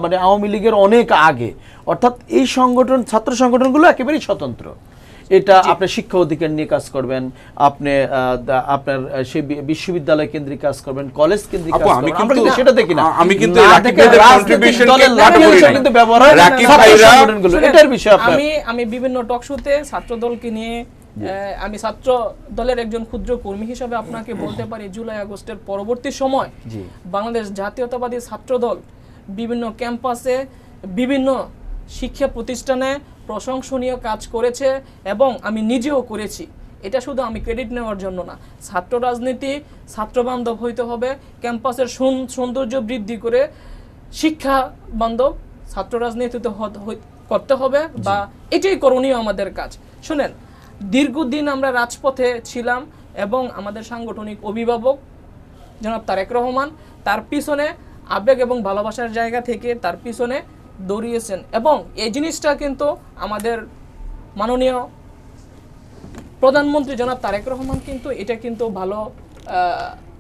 A: মানে আওয়ামী লীগের অনেক আগে। অর্থাৎ এই সংগঠন, ছাত্র সংগঠনগুলো একেবারেই স্বতন্ত্র। এটা আপনি শিক্ষা অধিকার নিয়ে কাজ করবেন, আপনি আপনার সেই বিশ্ববিদ্যালয় কেন্দ্রিক কাজ করবেন, কলেজ কেন্দ্রিক কাজ করবেন, আমরা কিন্তু সেটা দেখি না।
C: আমি কিন্তু
A: এটার বিষয়ে
B: আমি বিভিন্ন টক শোতে ছাত্র দলকে নিয়ে, আমি ছাত্র দলের একজন ক্ষুদ্র কর্মী হিসেবে আপনাকে বলতে পারি, জুলাই আগস্টের পরবর্তী সময় বাংলাদেশ জাতীয়তাবাদী ছাত্র দল বিভিন্ন ক্যাম্পাসে, বিভিন্ন শিক্ষা প্রতিষ্ঠানে প্রশংসনীয় কাজ করেছে এবং আমি নিজেও করেছি। এটা শুধু আমি ক্রেডিট নেওয়ার জন্য না, ছাত্র রাজনীতি ছাত্র বান্ধব হইতে হবে, ক্যাম্পাসের সৌন্দর্য বৃদ্ধি করে শিক্ষা বান্ধব ছাত্র রাজনীতিতে করতে হবে, বা এটাই করণীয় আমাদের কাজ। শুনেন, দীর্ঘদিন আমরা রাজপথে ছিলাম এবং আমাদের সাংগঠনিক অভিভাবক জনাব তারেক রহমান, তার পিছনে আবেগ এবং ভালোবাসার জায়গা থেকে তার পিছনে দৌড়িয়েছেন এবং এই জিনিসটা কিন্তু আমাদের মাননীয় প্রধানমন্ত্রী জনাব তারেক রহমান কিন্তু এটা কিন্তু ভালো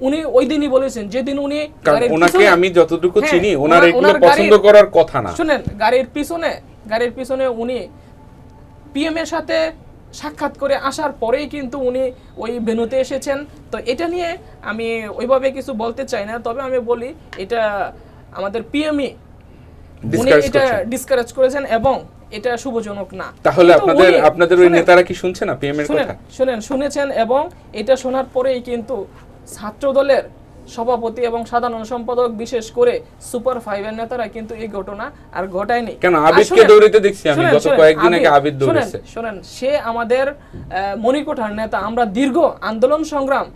B: উনি ওই দিনই বলেছেন যেদিন উনি
C: কারণ
B: গাড়ির
C: ওনাকে
B: পিছনে-
C: আমি যতটুকু
B: হ্যাঁ,
C: চিনি ওনার এগুলো
B: ওনার
C: পছন্দ
B: গাড়ির-
C: করার কথা না।
B: শুনেন, গাড়ির পিছনে উনি পিএম এর সাথে সাক্ষাৎ করে আসার পরেই কিন্তু উনি ওই ভেন্যুতে এসেছেন। তো এটা নিয়ে আমি ওইভাবে কিছু বলতে চাই না, তবে আমি বলি এটা আমাদের পিএমই উনি
C: Discourage
B: এটা
C: করছেন।
B: ডিসকারেজ করেছেন এবং এটা শুভজনক না।
C: তাহলে
B: কিন্তু
C: আপনাদের ওই
B: শুনেন,
C: নেতারা কি শুনছে না পিএম এর
B: শুনেন
C: কথা?
B: শুনেছেন এবং এটা শোনার পরেই কিন্তু ছাত্র দলের সভাপতি এবং সাধারণ সম্পাদক বিশেষ করে সুপার ফাইভের নেতারা কিন্তু এই ঘটনা আর ঘটায়নি।
C: কেন
B: আর
C: আবিদকে
B: শুনেন,
C: দৌড়িতে দেখছি আমি
B: শুনেন,
C: গত
B: শুনেন,
C: কয়েকদিন আগে আবিদ দৌড়েছে।
B: শুনেন সে আমাদের মণিকোঠার নেতা, আমরা দীর্ঘ আন্দোলন সংগ্রাম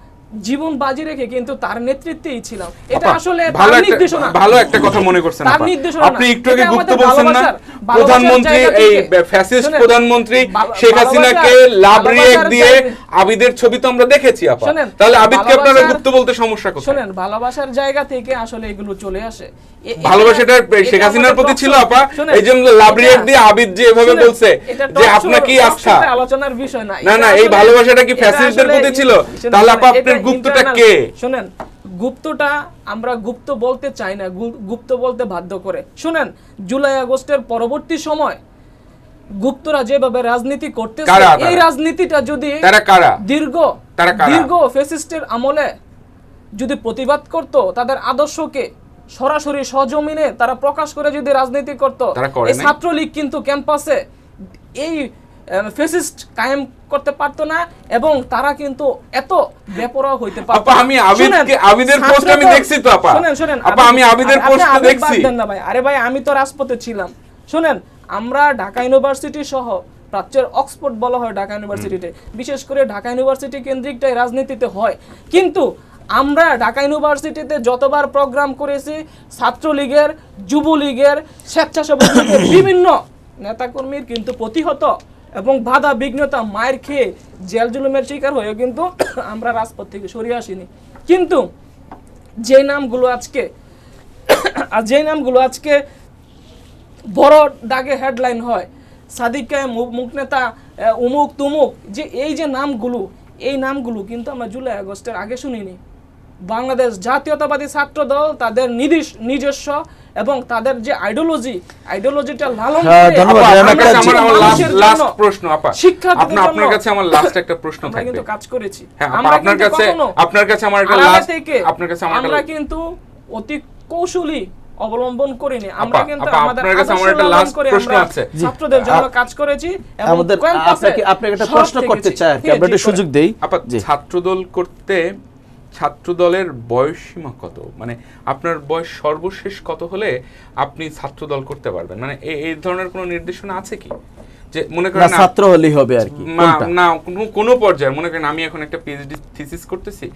B: জীবন বাজি রেখে কিন্তু তার নেতৃত্বেই ছিলাম। এটা
C: আপা,
B: আসলে
C: ভালো
B: তার
C: একটা-
B: নির্দেশনা।
C: ভালো একটা কথা মনে করছেন
B: তার
C: আপা।
B: নির্দেশনা
C: আপনি
B: না।
C: একটু আগে
B: এটা
C: গুপ্ত
B: আমাদের
C: বলছেন না
B: ভালোবাসার
C: প্রধানমন্ত্রী
B: জায়গা
C: এই
B: থেকে।
C: ফ্যাসিস্ট
B: শুনেন,
C: প্রধানমন্ত্রী শেখ হাসিনাকে লাভ রিয়েক্ট দিয়ে আবিদের ছবি তো আমরা দেখেছি আপা।
B: শুনেন,
C: তাহলে আবিদকে আপনারা
B: ভালোবাসার-
C: গুপ্ত বলতে সমস্যা কোথায়?
B: শুনেন, ভালোবাসার জায়গা থেকে আসলে এগুলো চলে আসে।
C: ভালোবাসাটা শেখ হাসিনার প্রতি ছিল আপা, এই জন্য লাভ রিয়েক্ট দিয়ে আবিদ যে এভাবে বলছে যে আপনার কি আস্থা।
B: আলোচনার বিষয় না।
C: না না, এই ভালোবাসাটা কি ফ্যাসিস্টদের প্রতি ছিল? তাহলে আপা আপনার গুপ্তটা কে?
B: শুনেন, গুপ্তটা আমরা গুপ্ত বলতে চাই না, গুপ্ত বলতে বাধ্য করে। শুনেন, জুলাই আগস্টের পরবর্তী সময় গুপ্তরা যেভাবে রাজনীতি করতেছে,
C: কারা
B: এই
C: তারা?
B: রাজনীতিটা যদি
C: তারা কারা? তারা কারা?
B: দীর্ঘ ফ্যাসিস্টের আমলে যদি প্রতিবাদ করত, তাদের আদর্শকে সরাসরি সজমিনে তারা প্রকাশ করে যদি রাজনীতি করত,
C: তারা করে
B: এই
C: নাই।
B: ছাত্রলীগ কিন্তু ক্যাম্পাসে এই ফ্যাসিস্ট কায়েম করতে পারতো না এবং তারা কিন্তু এত বেপরোয়া হইতে পারতো
C: আপা,
B: না।
C: আমি
B: শুনেন,
C: আবিদের পোস্ট আমি
B: ছাত্রদল-
C: দেখছি তো আপা।
B: শুনেন,
C: আপা, আমি আবিদের
B: আপনি
C: পোস্ট
B: আবেগ
C: দেখছি।
B: বাদ দেন না ভাই। আরে ভাই, আমি তো রাজপথে ছিলাম। শুনেন, আমরা ঢাকা ইউনিভার্সিটি সহ প্রাচ্যের অক্সফোর্ড বলা হয় ঢাকা ইউনিভার্সিটিতে, বিশেষ করে ঢাকা ইউনিভার্সিটি কেন্দ্রিকটাই রাজনীতিতে হয়। কিন্তু আমরা ঢাকা ইউনিভার্সিটিতে যতবার প্রোগ্রাম করেছি, ছাত্রলীগের, যুবলীগের, স্বেচ্ছাসেবক লীগের বিভিন্ন নেতাকর্মীর কিন্তু প্রতিহত এবং বাধা বিঘ্নতা মায়ের খেয়ে জেল জুলুমের শিকার হয়েও কিন্তু আমরা রাজপথ থেকে সরিয়ে আসিনি। কিন্তু যে নামগুলো আজকে বড় দাগে হেডলাইন হয়, সাদিক কায়েম মুখ নেতা, উমুক তুমুক, যে এই যে নামগুলো, এই নামগুলো কিন্তু আমরা জুলাই আগস্টের আগে শুনিনি। বাংলাদেশ জাতীয়তাবাদী ছাত্র দল তাদের নিজস্ব এবং তাদের যে আইডিওলজিটা লালন
A: হ্যাঁ,
B: করে
A: ধন্যবাদ।
C: আপা,
A: আমরা
C: আপনার কাছে আমার
B: মানুষের
C: লাস্ট
B: জন্য,
C: প্রশ্ন আপা।
B: শিক্ষার্থীদের
C: আপনার
B: জন্য
C: কাছে আমার লাস্ট একটা প্রশ্ন
B: আমরা
C: থাকবে।
B: কিন্তু কাজ করেছি।
C: হ্যাঁ, আপা,
B: আমরা কিন্তু কখনো
C: আপনার কাছে আমার একটা
B: আড়ালে
C: লাস্ট
B: থেকে আমরা কিন্তু অতি কৌশলী অবলম্বন করিনি। আমরা
C: আপা,
B: কিন্তু
C: আপা,
B: আমাদের
C: আপনার কাছে আমার
B: আদর্শ
C: একটা
B: লালন
C: লাস্ট
B: করে
C: প্রশ্ন
B: আমরা
C: আছে।
B: ছাত্রদের জন্য কাজ করেছি এবং
A: আমাদের
B: ক্যাম্পাসে
A: আপনাকে একটা
B: সব
A: প্রশ্ন করতে
B: থেকেছি।
A: চাই আর কি,
B: জি,
A: আমরা
B: জি,
A: একটু সুযোগ দেই।
C: আপা,
A: জি।
C: ছাত্রদল করতে ছাত্রদলের বয়স সীমা কত? মানে আপনার বয়স সর্বশেষ কত হলে আপনি ছাত্রদল করতে পারবেন? মানে এই ধরনের কোনো নির্দেশনা আছে কি? যে মনে
A: না,
C: করেন
A: ছাত্র হলেই হবে আর কি, কোনটা?
C: না, কোনো পর্যায়ে মনে করেন আমি এখন একটা পিএইচডি থিসিস করতেছি,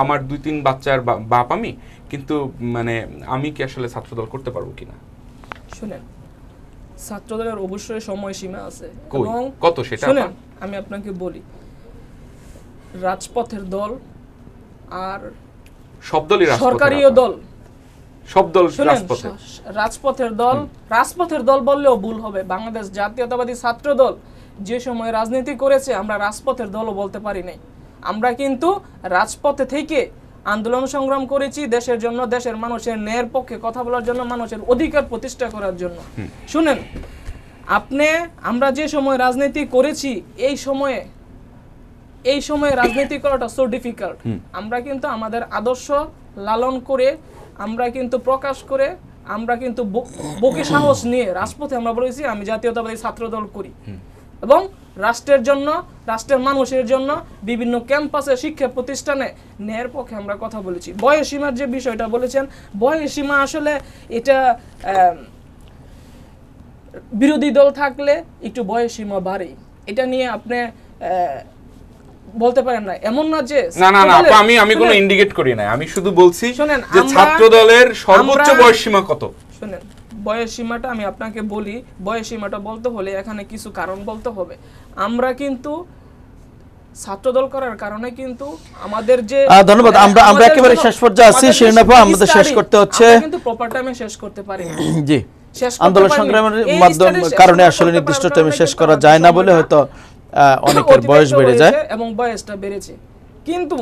C: আমার 2-3 বাচ্চার বাপ আমি, কিন্তু মানে আমি কি আসলে ছাত্রদল করতে পারবো কিনা?
B: শুনেন, ছাত্রদলের অবশ্যই সময়সীমা আছে
C: কই?
B: এবং
C: কত সেটা?
B: শুনেন,
C: আপা?
B: আমি আপনাকে বলি, রাজপথের দল আর
C: সব দলই রাজপথে
B: সরকারিও
C: আপা।
B: দল,
C: সব দল
B: শুনেন,
C: রাজপথে।
B: রাজপথের দল বললেও ভুল হবে। বাংলাদেশ জাতীয়তাবাদী ছাত্র দল যে সময় রাজনীতি করেছে, আমরা রাজপথের দলও বলতে পারি নাই। আমরা কিন্তু রাজপথে থেকে আন্দোলন সংগ্রাম করেছি দেশের জন্য, দেশের মানুষের ন্যায়ের পক্ষে কথা বলার জন্য, মানুষের অধিকার প্রতিষ্ঠা করার জন্য। শুনেন, আমরা যে সময় রাজনীতি করেছি, এই সময়ে রাজনীতি করাটা সো ডিফিকাল্ট। আমরা কিন্তু আমাদের আদর্শ লালন করে, আমরা কিন্তু প্রকাশ করে, আমরা কিন্তু বুকে সাহস নিয়ে রাজপথে আমরা বলেছি আমি জাতীয়তাবাদী ছাত্র দল করি এবং রাষ্ট্রের জন্য, রাষ্ট্রের মানুষের জন্য বিভিন্ন ক্যাম্পাসে, শিক্ষা প্রতিষ্ঠানে ন্যায়ের পক্ষে আমরা কথা বলেছি। বয়সীমার যে বিষয়টা বলেছেন, বয়সীমা আসলে এটা বিরোধী দল থাকলে একটু বয়সীমা বাড়ে, এটা নিয়ে আপনি বলতে পারেন না। এমন না যে
C: না, আপা, আমি কোনো ইন্ডিকেট করি না, আমি শুধু বলছি
B: শুনেন,
C: যে ছাত্রদলের সর্বোচ্চ বয়স সীমা কত?
B: শুনেন, বয়স সীমাটা আমি আপনাকে বলি। বয়স সীমাটা বলতে হলে এখানে কিছু কারণ বলতে হবে। আমরা কিন্তু ছাত্রদল করার কারণে কিন্তু আমাদের যে
A: ধন্যবাদ। আমরা একেবারে শেষ পর্যায়ে আছি, শিরিন আপা, আমাদের শেষ করতে হচ্ছে।
B: কিন্তু প্রপার টাইমে শেষ করতে পারি না।
A: জি,
B: শেষ করতে
A: আন্দোলন
B: পারিনি।
A: সংগ্রামের
B: এই
A: মাধ্যম
B: study শেষ
A: কারণে
B: করতে
A: আসলে
B: পারার
A: নির্দিষ্ট
B: কারণে
A: টাইমে শেষ
B: কিন্তু
A: করা
B: আমাদের
A: যায় না বলে
B: সময়টা
A: হয়তো অনেকের
B: অতিবাহিত
A: বয়স বেড়ে যায়।
B: হয়েছে এবং বয়সটা বেড়েছে, কিন্তু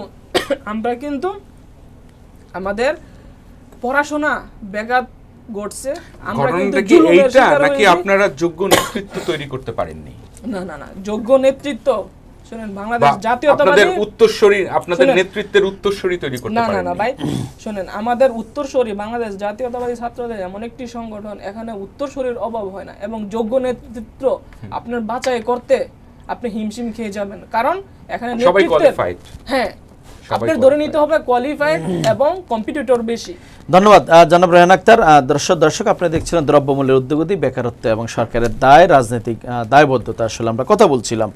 B: আমরা কিন্তু আমাদের পড়াশোনা ব্যাঘাত ঘটছে, আমরা কিন্তু
C: ঘটনাটা কি
B: জুলুমের
C: এইটা
B: শিকার
C: নাকি
B: হয়েছি।
C: আপনারা যোগ্য নেতৃত্ব তৈরি করতে পারেননি?
B: না না না, যোগ্য নেতৃত্ব, শুনেন, বাংলাদেশ
C: বা
B: জাতীয়তাবাদী,
C: আপনাদের উত্তরসূরি, আপনাদের
B: শুনেন,
C: নেতৃত্বের উত্তরসূরি তৈরি করতে
B: না না
C: পারেননি?
B: না ভাই, শুনেন, আমাদের উত্তরসূরি বাংলাদেশ জাতীয়তাবাদী ছাত্রদের এমন একটি সংগঠন, এখানে উত্তরসূরির অভাব হয় না, এবং যোগ্য নেতৃত্ব আপনার বাছাই করতে আপনি হিমশিম খেয়ে যাবেন, কারণ এখানে
C: সবাই
B: নেতৃত্বের,
C: কোয়ালিফাইড।
B: হ্যাঁ,
C: সবাই
B: আপনার ধরে নিতে হবে কোয়ালিফাইড এবং কম্পিটিটর বেশি।
A: ধন্যবাদ জনাব রেহান আক্তার। দর্শক আপনি দেখছিলেন দ্রব্যমূল্যের ঊর্ধ্বগতি, বেকারত্ব এবং সরকারের দায়, রাজনৈতিক দায়বদ্ধতা আসলে আমরা কথা বলছিলাম।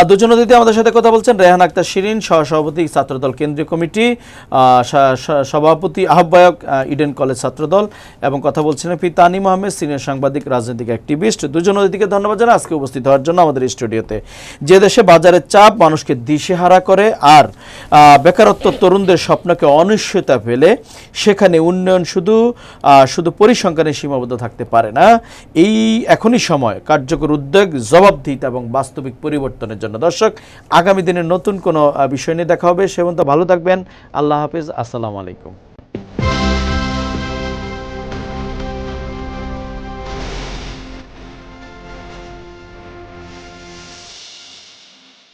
A: দুজন অতিথি আমাদের সাথে কথা বলছেন, রেহান আক্তার শিরিন, সহসভাপতি ছাত্রদল কেন্দ্রীয় কমিটি, সভাপতি আহ্বায়ক ইডেন কলেজ ছাত্রদল, এবং কথা বলছিলেন পি তানিম আহমেদ, সিনিয়র সাংবাদিক, রাজনৈতিক অ্যাক্টিভিস্ট। দুজন অতিথিকে ধন্যবাদ জানাই আজকে উপস্থিত হওয়ার জন্য আমাদের স্টুডিওতে। যে দেশে বাজারের চাপ মানুষকে দিশেহারা করে আর বেকারত্ব তরুণদের স্বপ্নকে অনিশ্চয়তা ফেলে, সেখানে উন্নয়ন শুধু পরিসংখ্যানে সীমাবদ্ধ থাকতে পারে না। এখনই সময় কার্যকর উদ্যোগ, জবাবদিহিতা এবং বাস্তবিক পরিবর্তনের জন্য। দর্শক, আগামী দিনের নতুন কোনো বিষয় নিয়ে দেখা হবে। সে পর্যন্ত ভালো থাকবেন। আল্লাহ হাফেজ। আসসালামু আলাইকুম।